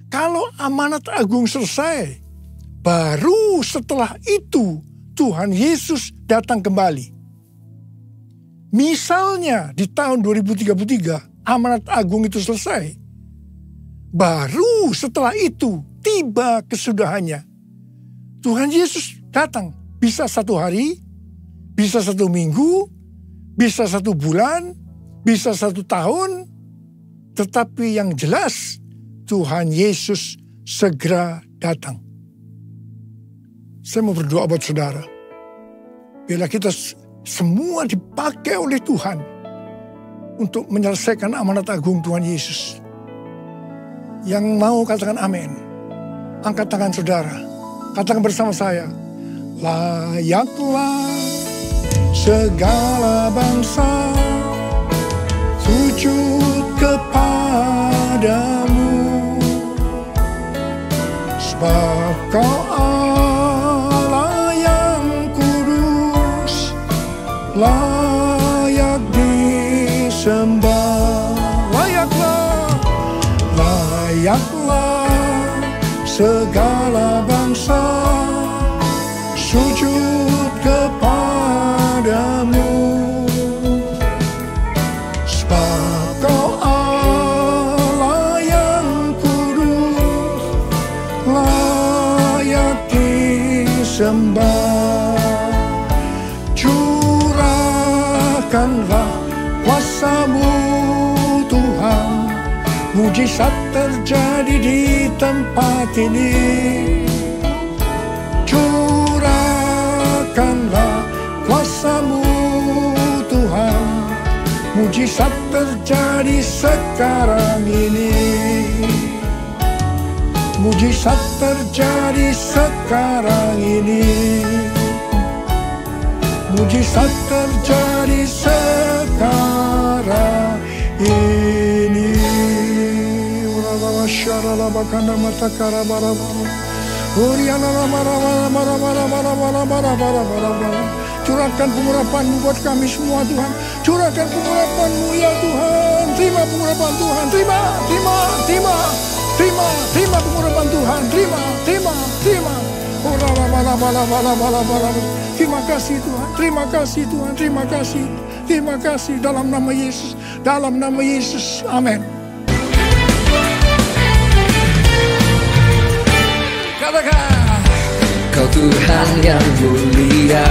kalau amanat agung selesai, baru setelah itu Tuhan Yesus datang kembali. Misalnya di tahun 2033 amanat agung itu selesai, baru setelah itu tiba kesudahannya. Tuhan Yesus datang, bisa 1 hari, bisa 1 minggu, bisa 1 bulan, bisa 1 tahun, tetapi yang jelas Tuhan Yesus segera datang. Saya mau berdoa buat saudara. Bila kita semua dipakai oleh Tuhan untuk menyelesaikan amanat agung Tuhan Yesus. Yang mau katakan amin. Angkat tangan saudara. Katakan bersama saya. Layaklah segala bangsa sujud kepadamu, sebab Kau Allah yang kudus, layak disembah. Layaklah segala bangsa sujud kepadamu, sebab Kau Allah yang kudus, sembah. Curahkanlah kuasa-Mu Tuhan, mujizat terjadi di tempat ini. Curahkanlah kuasa-Mu Tuhan, mujizat terjadi sekarang ini. Mujizat terjadi sekarang ini. Mujizat terjadi sekarang ini. Curahkan pengurapan-Mu buat kami semua Tuhan. Curahkan pengurapan-Mu ya Tuhan. Terima pengurapan Tuhan. Terima pengurapan Tuhan. Terima kasih Tuhan. Terima kasih Tuhan. Terima kasih dalam nama Yesus. Dalam nama Yesus. Amin. Katakan, Kau Tuhan yang mulia,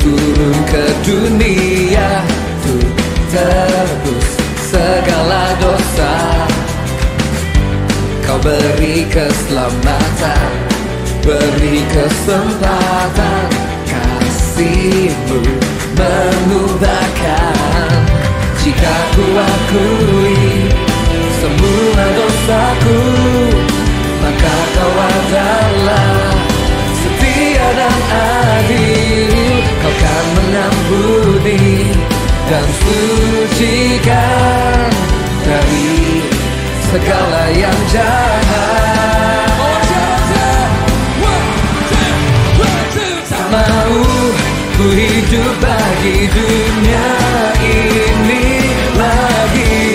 turun ke dunia untuk tebus segala dosa. Kau beri keselamatan, beri kesempatan, kasih-Mu mengubahkan. Jika ku akui semua dosaku, maka Kau adalah setia dan adil. Kau kan mengampuni dan sucikan dari segala yang jahat. Tak mau ku hidup bagi dunia ini lagi.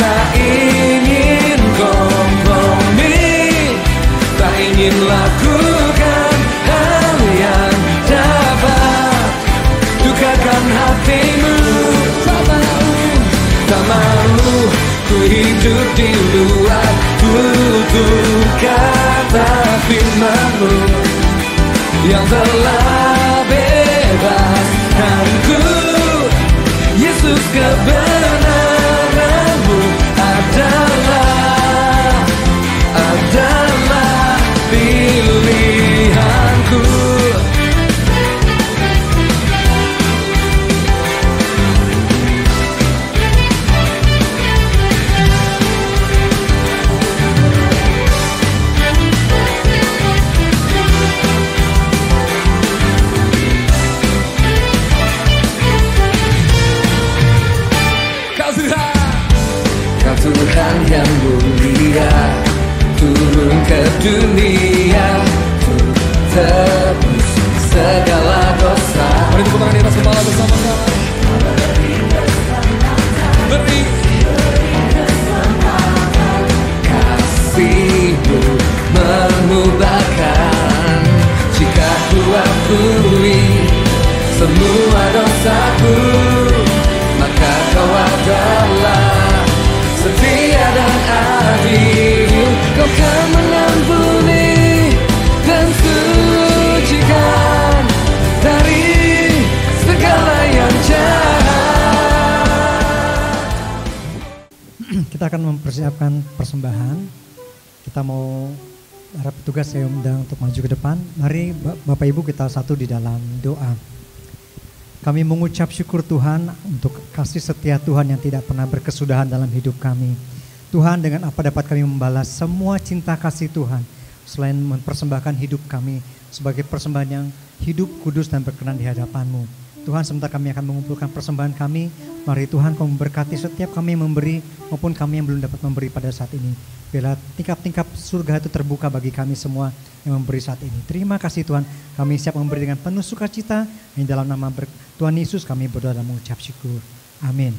Tak ingin kompromi, tak ingin lakukan hal yang dapat dukakan hatimu. Tak mau ku hidup di luar tutur kata firman-Mu yang telah bebaskanku. Yesus, kebenaran-Mu adalah pilihanku. Tuhan yang mulia, turun ke dunia untuk tebus segala dosa. Mari tepuk tangan di atas kepala bersama-sama. Beri kesempatan, kasih-Mu mengubahkan. Jika ku akui semua dosaku, maka Kau adalah setia dan adil. Kau kan mengampuni dan sucikan dari segala yang jahat. Kita akan mempersiapkan persembahan. Kita mau harap petugas saya undang untuk maju ke depan. Mari Bapak Ibu kita satu di dalam doa. Kami mengucap syukur Tuhan untuk kasih setia Tuhan yang tidak pernah berkesudahan dalam hidup kami. Tuhan, dengan apa dapat kami membalas semua cinta kasih Tuhan selain mempersembahkan hidup kami sebagai persembahan yang hidup, kudus dan berkenan di hadapan-Mu. Tuhan, sebentar kami akan mengumpulkan persembahan kami. Mari Tuhan Kau memberkati setiap kami yang memberi maupun kami yang belum dapat memberi pada saat ini. Bila tingkap-tingkap surga itu terbuka bagi kami semua yang memberi saat ini. Terima kasih Tuhan, kami siap memberi dengan penuh sukacita. Di dalam nama Tuhan Yesus kami berdoa dan mengucap syukur. Amin.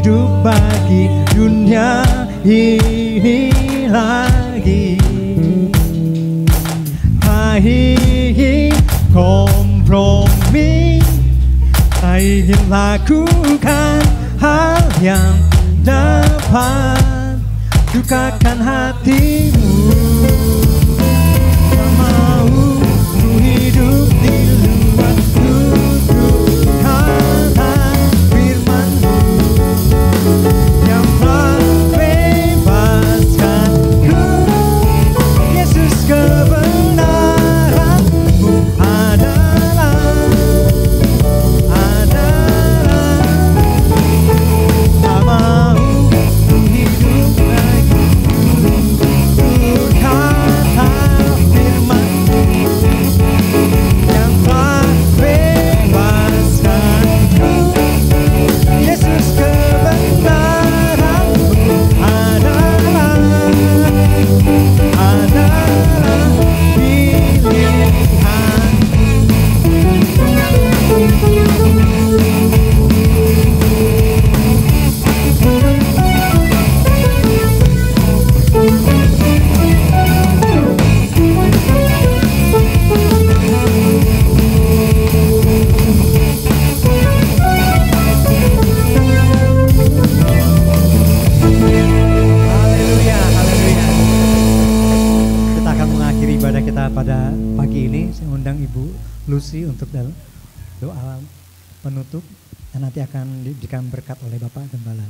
hidup bagi dunia ini lagi. Tak ingin kompromi, tak ingin lakukan hal yang dapat dukakan hatimu. Tak mau ku hidup di luar tuduhan firman-Mu yang membebaskanku. Yesus, kebenaran-Mu adalah tak mau ku hidup lagi berkata firman-Mu yang telah bebaskanku. Yesus, kebenaran-Mu adalah Haleluya, haleluya. Kita akan mengakhiri ibadah kita pada pagi ini. Saya undang Ibu Lucy untuk dalam doa penutup dan nanti akan diberikan berkat oleh Bapak Gembala.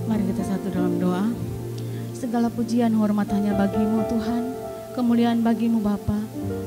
Mari kita satu dalam doa. Segala pujian hormat hanya bagi-Mu Tuhan, kemuliaan bagi-Mu Bapa.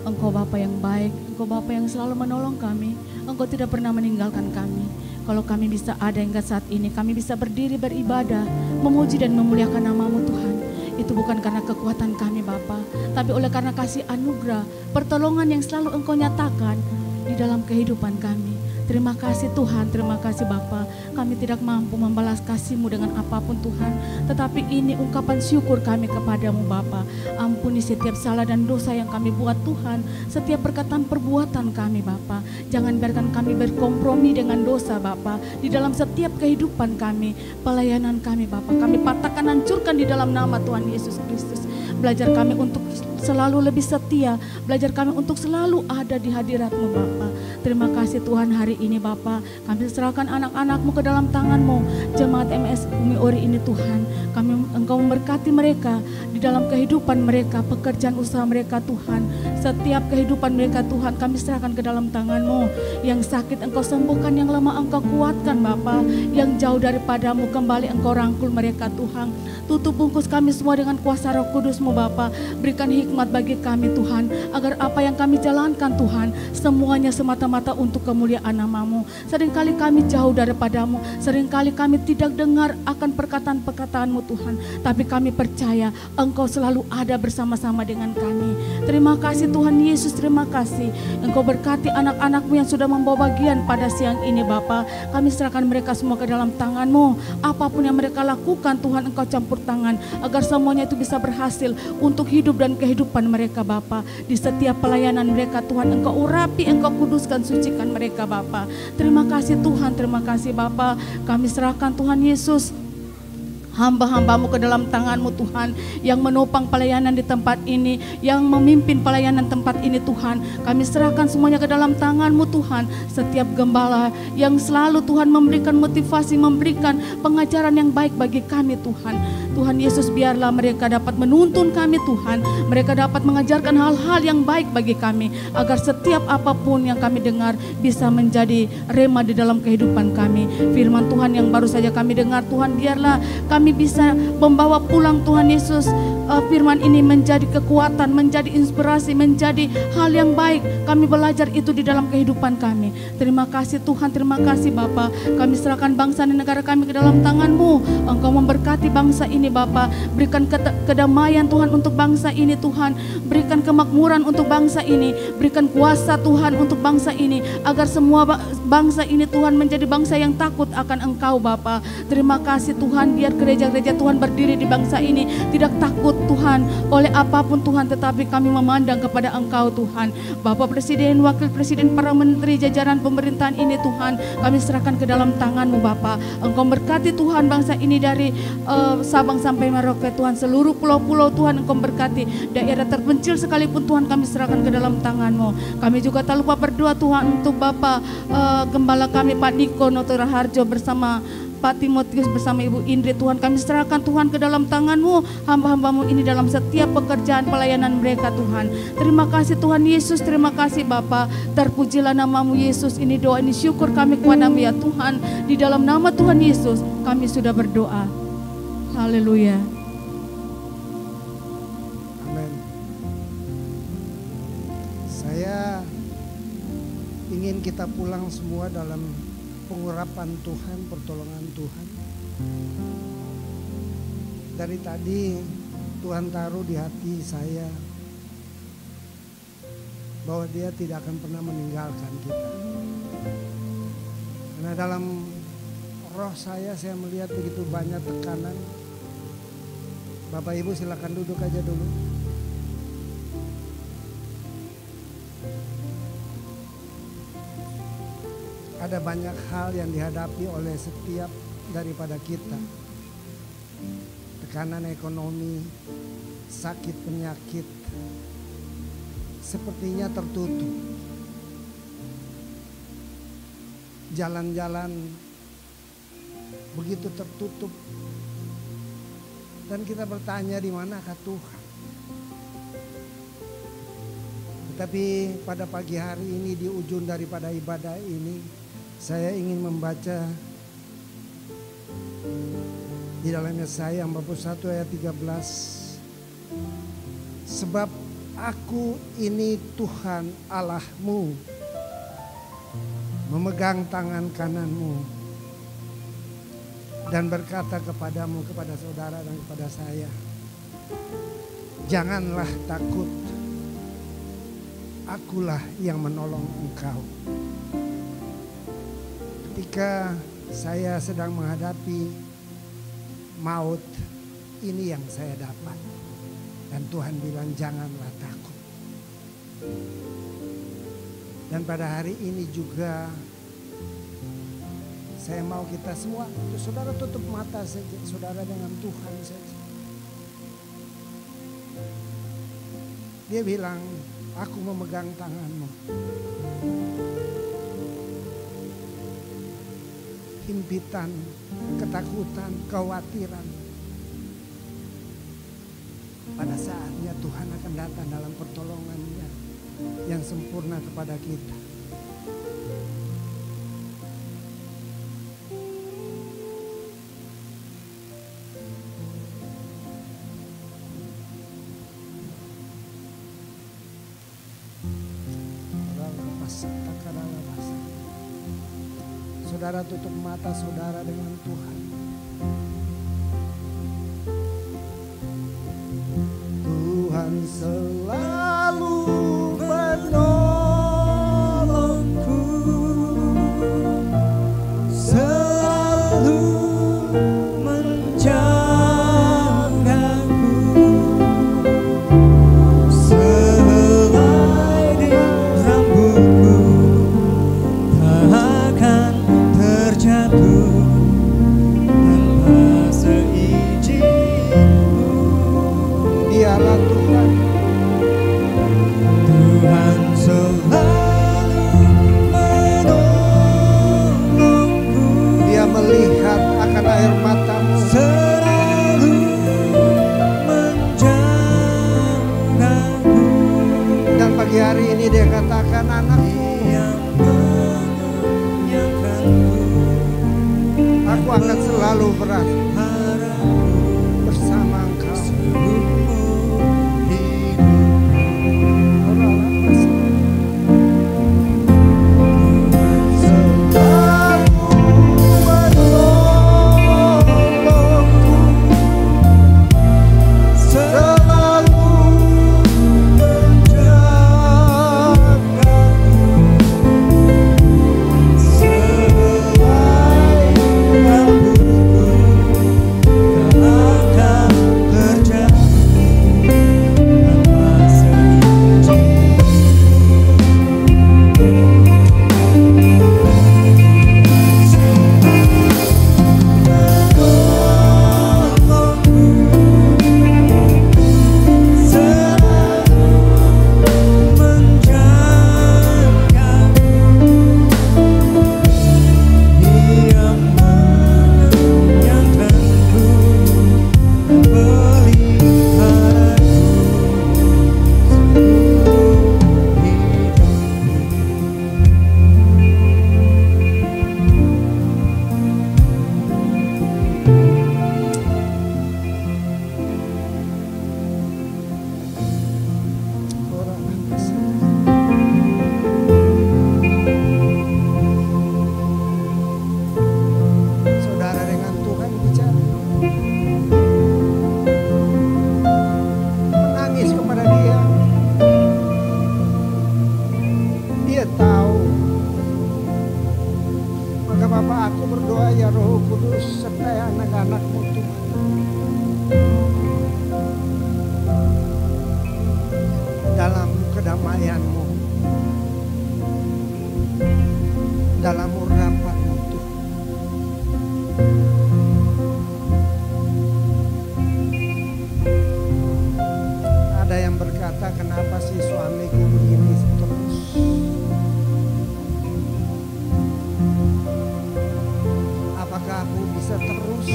Engkau Bapa yang baik, Engkau Bapa yang selalu menolong kami, Engkau tidak pernah meninggalkan kami. Kalau kami bisa ada hingga saat ini, kami bisa berdiri beribadah, memuji dan memuliakan nama-Mu Tuhan. Itu bukan karena kekuatan kami Bapa, tapi oleh karena kasih anugerah, pertolongan yang selalu Engkau nyatakan di dalam kehidupan kami. Terima kasih Tuhan, terima kasih Bapa. Kami tidak mampu membalas kasih-Mu dengan apapun Tuhan, tetapi ini ungkapan syukur kami kepadamu Bapa. Ampuni setiap salah dan dosa yang kami buat Tuhan, setiap perkataan perbuatan kami Bapa. Jangan biarkan kami berkompromi dengan dosa Bapa di dalam setiap kehidupan kami, pelayanan kami Bapa. Kami patahkan, hancurkan di dalam nama Tuhan Yesus Kristus. Belajar kami untuk selalu lebih setia, belajar kami untuk selalu ada di hadirat-Mu Bapa. Terima kasih Tuhan hari ini Bapa, kami serahkan anak-anak-Mu ke dalam tangan-Mu. Jemaat MS Bumi Ori ini Tuhan, Engkau memberkati mereka di dalam kehidupan mereka, pekerjaan usaha mereka Tuhan. Setiap kehidupan mereka Tuhan kami serahkan ke dalam tangan-Mu. Yang sakit Engkau sembuhkan, yang lemah Engkau kuatkan Bapa. Yang jauh daripada-Mu kembali Engkau rangkul mereka Tuhan. Tutup bungkus kami semua dengan kuasa Roh Kudus-Mu Bapa. Berikan hikmat bagi kami Tuhan, agar apa yang kami jalankan Tuhan, semuanya semata-mata untuk kemuliaan nama-Mu. Seringkali kami jauh daripada-Mu, seringkali kami tidak dengar akan perkataan-perkataan-Mu Tuhan, tapi kami percaya Engkau selalu ada bersama-sama dengan kami. Terima kasih Tuhan Yesus, terima kasih. Engkau berkati anak-anak-Mu yang sudah membawa bagian pada siang ini Bapa. Kami serahkan mereka semua ke dalam tangan-Mu. Apapun yang mereka lakukan Tuhan, Engkau campur tangan, agar semuanya itu bisa berhasil untuk hidup dan kehidupan mereka Bapa. Di setiap pelayanan mereka Tuhan, Engkau urapi, Engkau kuduskan, sucikan mereka Bapa. Terima kasih Tuhan, terima kasih Bapa. Kami serahkan Tuhan Yesus hamba-hamba-Mu ke dalam tangan-Mu Tuhan, yang menopang pelayanan di tempat ini, yang memimpin pelayanan tempat ini Tuhan. Kami serahkan semuanya ke dalam tangan-Mu Tuhan. Setiap gembala yang selalu Tuhan memberikan motivasi, memberikan pengajaran yang baik bagi kami Tuhan. Tuhan Yesus, biarlah mereka dapat menuntun kami Tuhan. Mereka dapat mengajarkan hal-hal yang baik bagi kami, agar setiap apapun yang kami dengar bisa menjadi rema di dalam kehidupan kami. Firman Tuhan yang baru saja kami dengar Tuhan, biarlah kami bisa membawa pulang Tuhan Yesus, firman ini menjadi kekuatan, menjadi inspirasi, menjadi hal yang baik. Kami belajar itu di dalam kehidupan kami. Terima kasih Tuhan, terima kasih Bapa. Kami serahkan bangsa dan negara kami ke dalam tangan-Mu. Engkau memberkati bangsa ini Bapa. Berikan kedamaian Tuhan untuk bangsa ini Tuhan. Berikan kemakmuran untuk bangsa ini. Berikan kuasa Tuhan untuk bangsa ini, agar semua bangsa ini Tuhan menjadi bangsa yang takut akan Engkau Bapa. Terima kasih Tuhan, biar gereja-gereja Tuhan berdiri di bangsa ini tidak takut Tuhan oleh apapun Tuhan, tetapi kami memandang kepada Engkau Tuhan. Bapak Presiden, Wakil Presiden, para menteri, jajaran pemerintahan ini Tuhan, kami serahkan ke dalam tangan-Mu Bapak. Engkau berkati Tuhan bangsa ini dari Sabang sampai Merauke Tuhan, seluruh pulau-pulau Tuhan Engkau berkati, daerah terpencil sekalipun Tuhan kami serahkan ke dalam tangan-Mu. Kami juga tak lupa berdoa Tuhan untuk Bapak Gembala kami Pak Niko Noto Raharjo bersama Pak Timotius bersama Ibu Indri. Tuhan kami serahkan Tuhan ke dalam tangan-Mu, hamba-hamba-Mu ini dalam setiap pekerjaan pelayanan mereka Tuhan. Terima kasih Tuhan Yesus, terima kasih Bapa. Terpujilah nama-Mu Yesus. Ini doa, ini syukur kami kepada-Mu ya Tuhan. Di dalam nama Tuhan Yesus kami sudah berdoa. Haleluya. Amin. Saya ingin kita pulang semua dalam pengurapan Tuhan, pertolongan Tuhan. Dari tadi Tuhan taruh di hati saya bahwa Dia tidak akan pernah meninggalkan kita. Karena dalam roh saya melihat begitu banyak tekanan. Bapak Ibu silakan duduk aja dulu. Ada banyak hal yang dihadapi oleh setiap daripada kita. Tekanan ekonomi, sakit penyakit, sepertinya tertutup. Jalan-jalan begitu tertutup. Dan kita bertanya, di manakah Tuhan? Tetapi pada pagi hari ini, di ujung daripada ibadah ini, saya ingin membaca di dalam Yesaya 41 ayat 13. Sebab aku ini Tuhan Allahmu, memegang tangan kananmu dan berkata kepadamu, kepada saudara dan kepada saya, janganlah takut, akulah yang menolong engkau. Ketika saya sedang menghadapi maut, ini yang saya dapat. Dan Tuhan bilang janganlah takut. Dan pada hari ini juga saya mau kita semua, saudara tutup mata saja, saudara dengan Tuhan saja. Dia bilang, aku memegang tanganmu. Himpitan, ketakutan, kekhawatiran, pada saatnya Tuhan akan datang dalam pertolongannya yang sempurna kepada kita. Saudara tutup mata saudara dengan Tuhan. Tuhan selalu menolongku, selalu menjagaku, selai di rambutku tak akan terjatuh tanpa seizinku. Dialah Tuhan, Tuhan selalu menolongku. Dia melihat akan air matamu, selalu menjagaku. Dan pagi hari ini dia katakan, anakku, aku akan selalu bersama engkau. pelayan-Mu, dalam urapan-Mu Tuhan. Ada yang berkata, kenapa sih suamiku begini terus? Apakah aku bisa terus?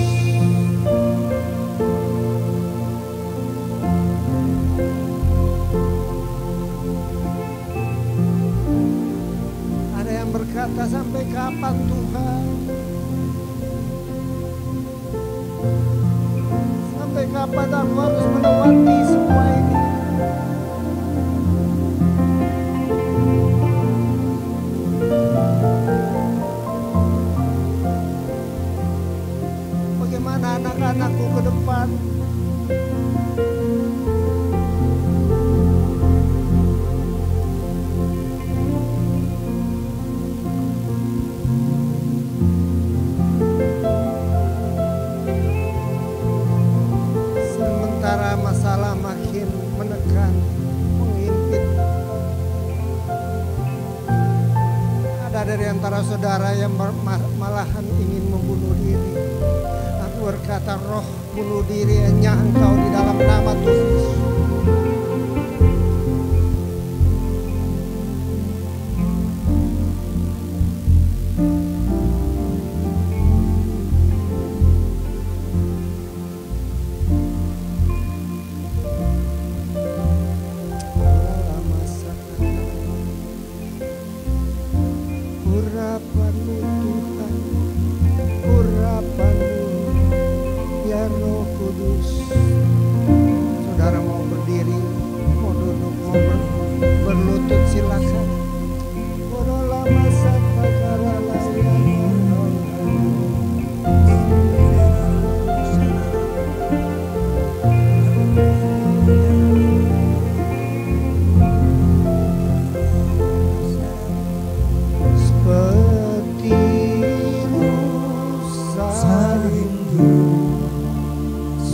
Ada yang berkata, sampai kapan Tuhan? Sampai kapan aku harus melewati semua ini? Bagaimana anak-anakku ke depan? Sementara masalah makin menekan, mengimpit. Ada dari antara saudara yang malahan ingin membunuh diri. Aku berkata, roh bunuh diri hanya engkau di dalam nama Tuhan Yesus. Urapan-Mu Tuhan, urapan-Mu ya Roh Kudus. Saudara mau berdiri, mau duduk, mau berlutut silakan.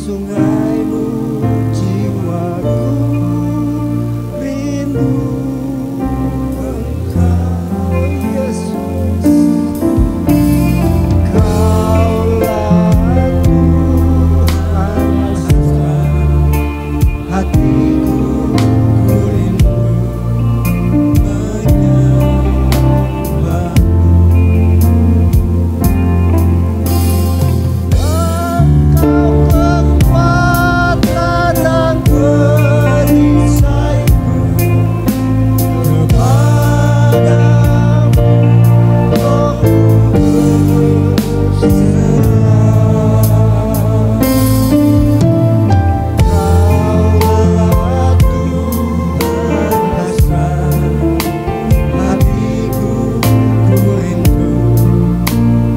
Sungaimu jiwaku rindu Engkau Yesus. Kaulah Tuhan, hatiku ku rindu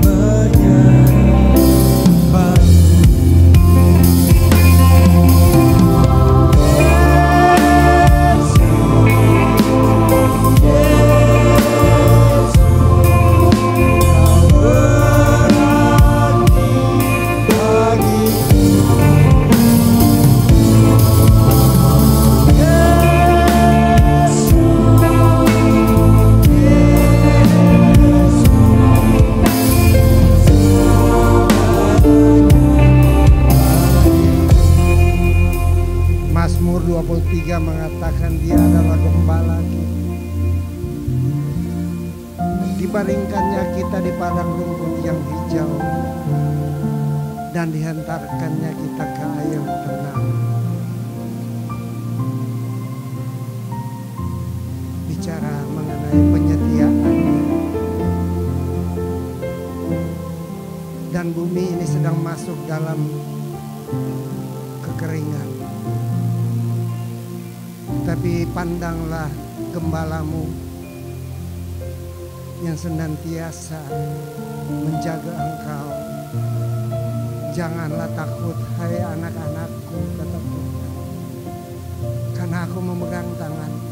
menyembah-Mu. Mazmur 23 mengatakan Dia adalah gembala kita. Dibaringkannya kita di padang rumput yang hijau, dan dihantarkannya kita ke air tenang. Bicara mengenai penyediaan-Nya. Dan bumi ini sedang masuk dalam kekeringan. Tapi pandanglah gembalamu yang senantiasa menjaga engkau. Janganlah takut, hai anak-anakku, kata Tuhan, karena aku memegang tanganmu.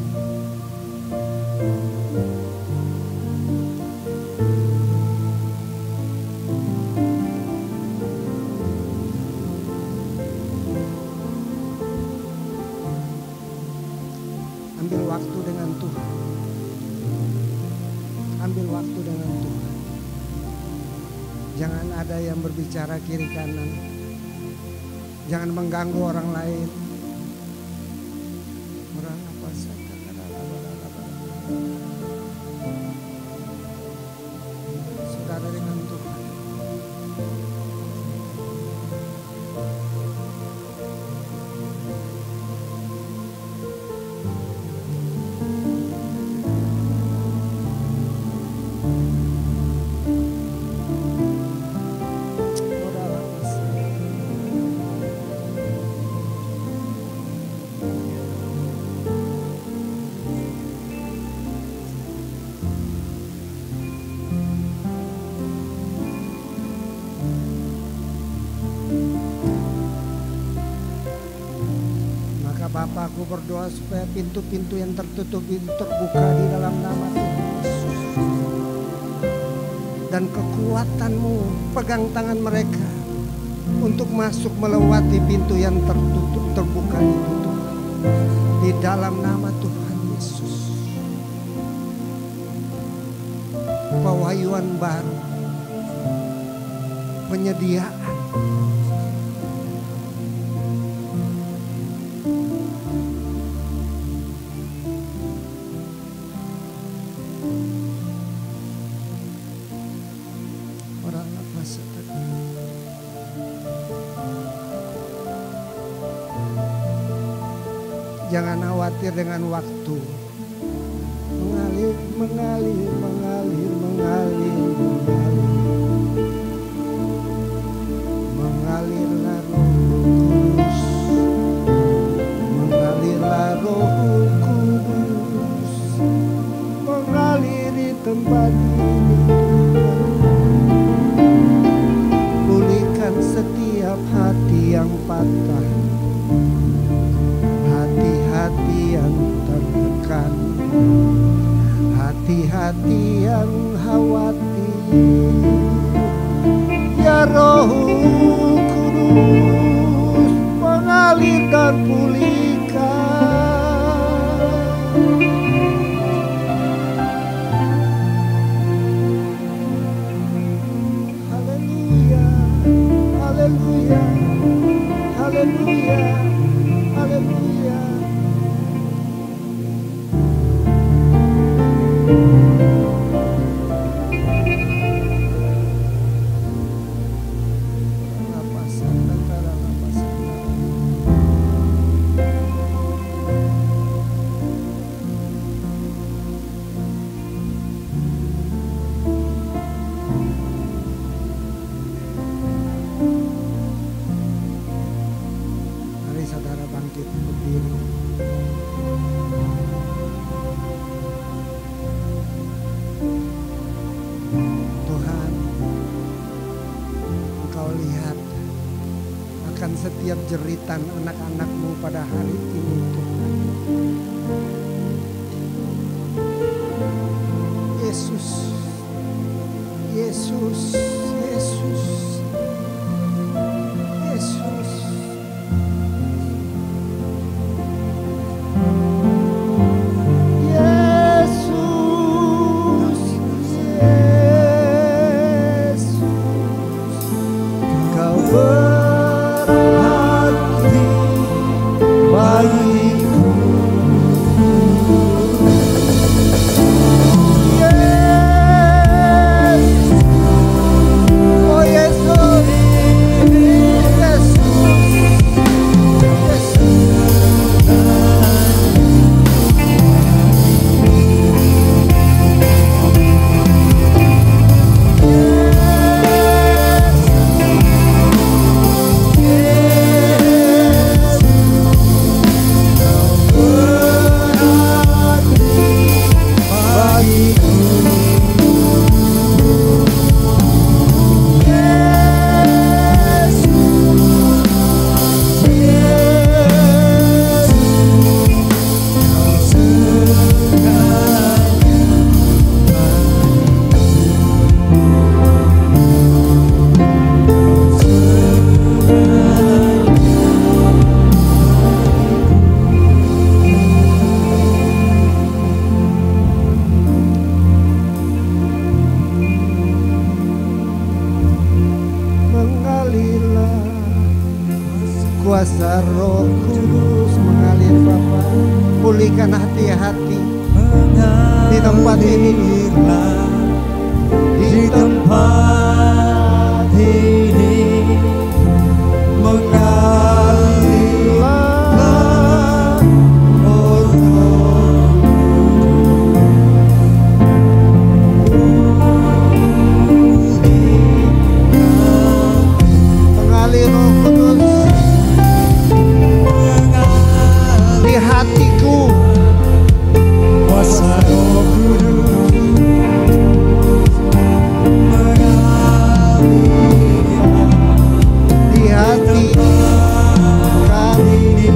Ambil waktu dengan Tuhan. Ambil waktu dengan Tuhan. Jangan ada yang berbicara kiri kanan. Jangan mengganggu orang lain. Orang apa saja. Saudara dengan Tuhan. Bapa, aku berdoa supaya pintu-pintu yang tertutup itu terbuka di dalam nama Tuhan Yesus. Dan kekuatan-Mu pegang tangan mereka untuk masuk melewati pintu yang tertutup terbuka itu Tuhan. Di dalam nama Tuhan Yesus. Pewahyuan baru, penyediaan. Jangan khawatir dengan waktu. Mengalir, mengalir, mengalir, mengalir, mengalir. Mengalirlah Roh Kudus. Mengalirlah Roh Kudus. Mengaliri tempat ini Tuhan. Pulihkan setiap hati yang patah. Hati-hati yang tertekan, hati-hati yang khawatir. Ya Roh Kudus, mengalir dan pulihkan. Haleluya, haleluya, haleluya, haleluya. Setiap jeritan anak-anak-Mu pada hari ini Tuhan. Yesus, Yesus, Yesus, Yesus. Biar Roh Kudus mengalir Bapa, pulihkan hati-hati di tempat ini, di tempat ini mengalirlah Oh Roh mengalir Roh Kudus di hatiku, kuasa Roh Kudus di hati kami.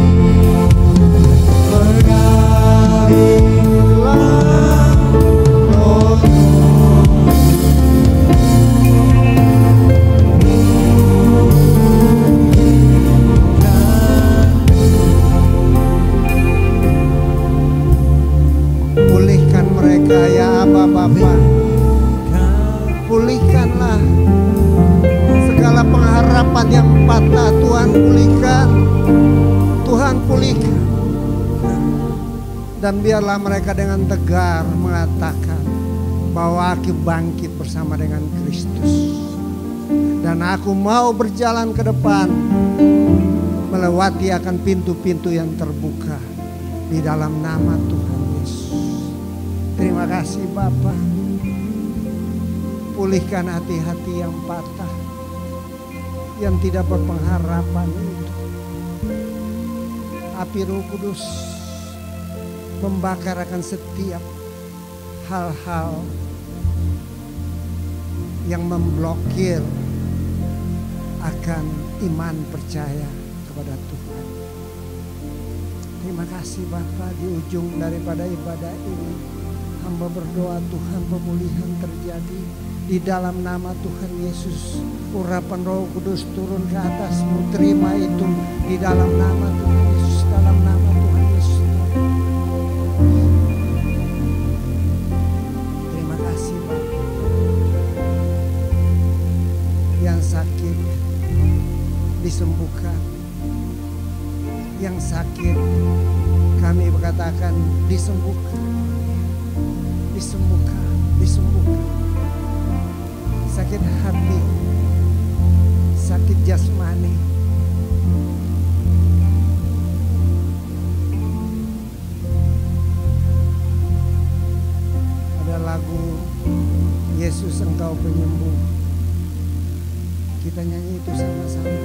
Pulihkan mereka ya Aba Bapa, pulihkanlah segala pengharapan yang patah. Tuhan pulihkan, Tuhan pulihkan. Dan biarlah mereka dengan tegar mengatakan bahwa aku bangkit bersama dengan Kristus. Dan aku mau berjalan ke depan, melewati akan pintu-pintu yang terbuka di dalam nama Tuhan Yesus. Terima kasih Bapa. Pulihkan hati-hati yang patah, yang tidak berpengharapan itu. Api Roh Kudus membakar akan setiap hal-hal yang memblokir akan iman percaya kepada Tuhan. Terima kasih Bapa, di ujung daripada ibadah ini hamba berdoa Tuhan pemulihan terjadi di dalam nama Tuhan Yesus. Urapan Roh Kudus turun ke atasmu, terima itu di dalam nama Tuhan Yesus, dalam nama Tuhan Yesus. Terima kasih Bapa. Yang sakit disembuhkan, yang sakit kami berkatakan disembuhkan, disembuhkan, disembuhkan. Sakit hati, sakit jasmani, ada lagu Yesus Engkau Penyembuh. Kita nyanyi itu sama-sama.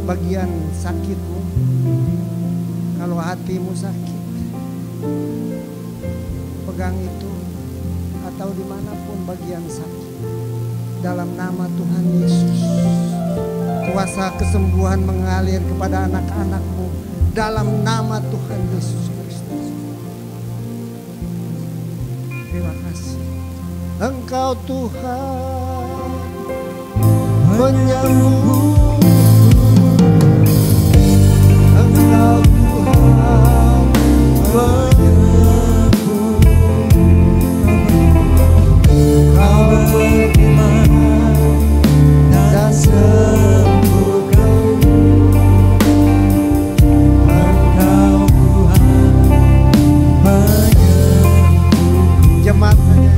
bagian sakitmu, kalau hatimu sakit, pegang itu, atau dimanapun bagian sakit, dalam nama Tuhan Yesus, kuasa kesembuhan mengalir kepada anak-anakmu, dalam nama Tuhan Yesus Kristus. Terima kasih. Engkau Tuhan menyembuh, Engkau Tuhan menyembuh, Kau beriman dan sembuhkan, Engkau Tuhan menyembuh. Jemaat saja.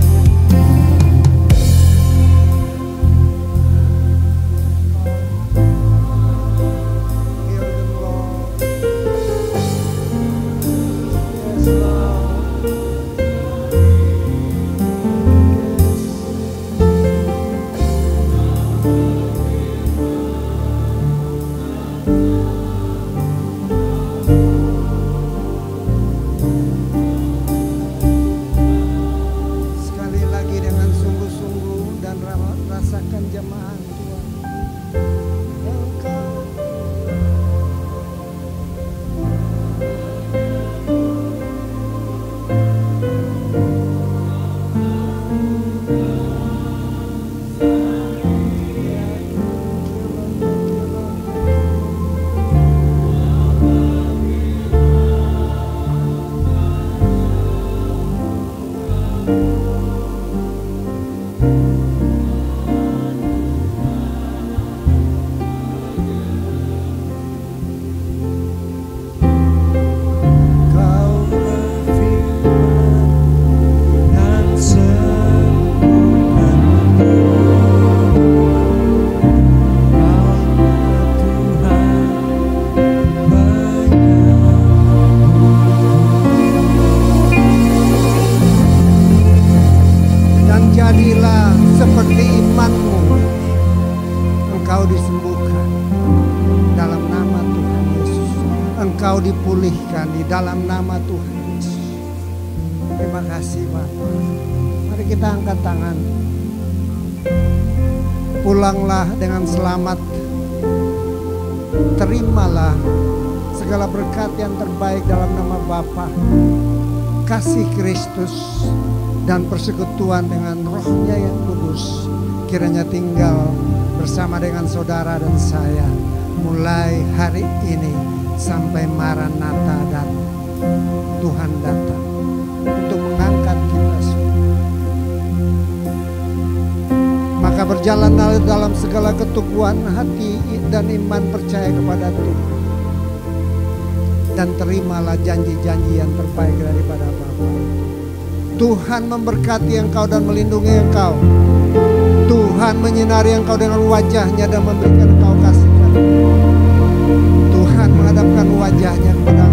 Dipulihkan di dalam nama Tuhan Yesus. Terima kasih Bapak. Mari kita angkat tangan. Pulanglah dengan selamat. Terimalah segala berkat yang terbaik dalam nama Bapa, kasih Kristus dan persekutuan dengan Roh-Nya yang kudus kiranya tinggal bersama dengan saudara dan saya mulai hari ini sampai Maranatha dan Tuhan datang untuk mengangkat kita semua. Maka berjalanlah dalam segala keteguhan hati dan iman percaya kepada Tuhan, dan terimalah janji-janji yang terbaik daripada Bapa. Tuhan memberkati engkau dan melindungi engkau. Tuhan menyinari engkau dengan wajah-Nya dan memberikan engkau kasih karunia. Tuhan menghadapkan wajah-Nya kepada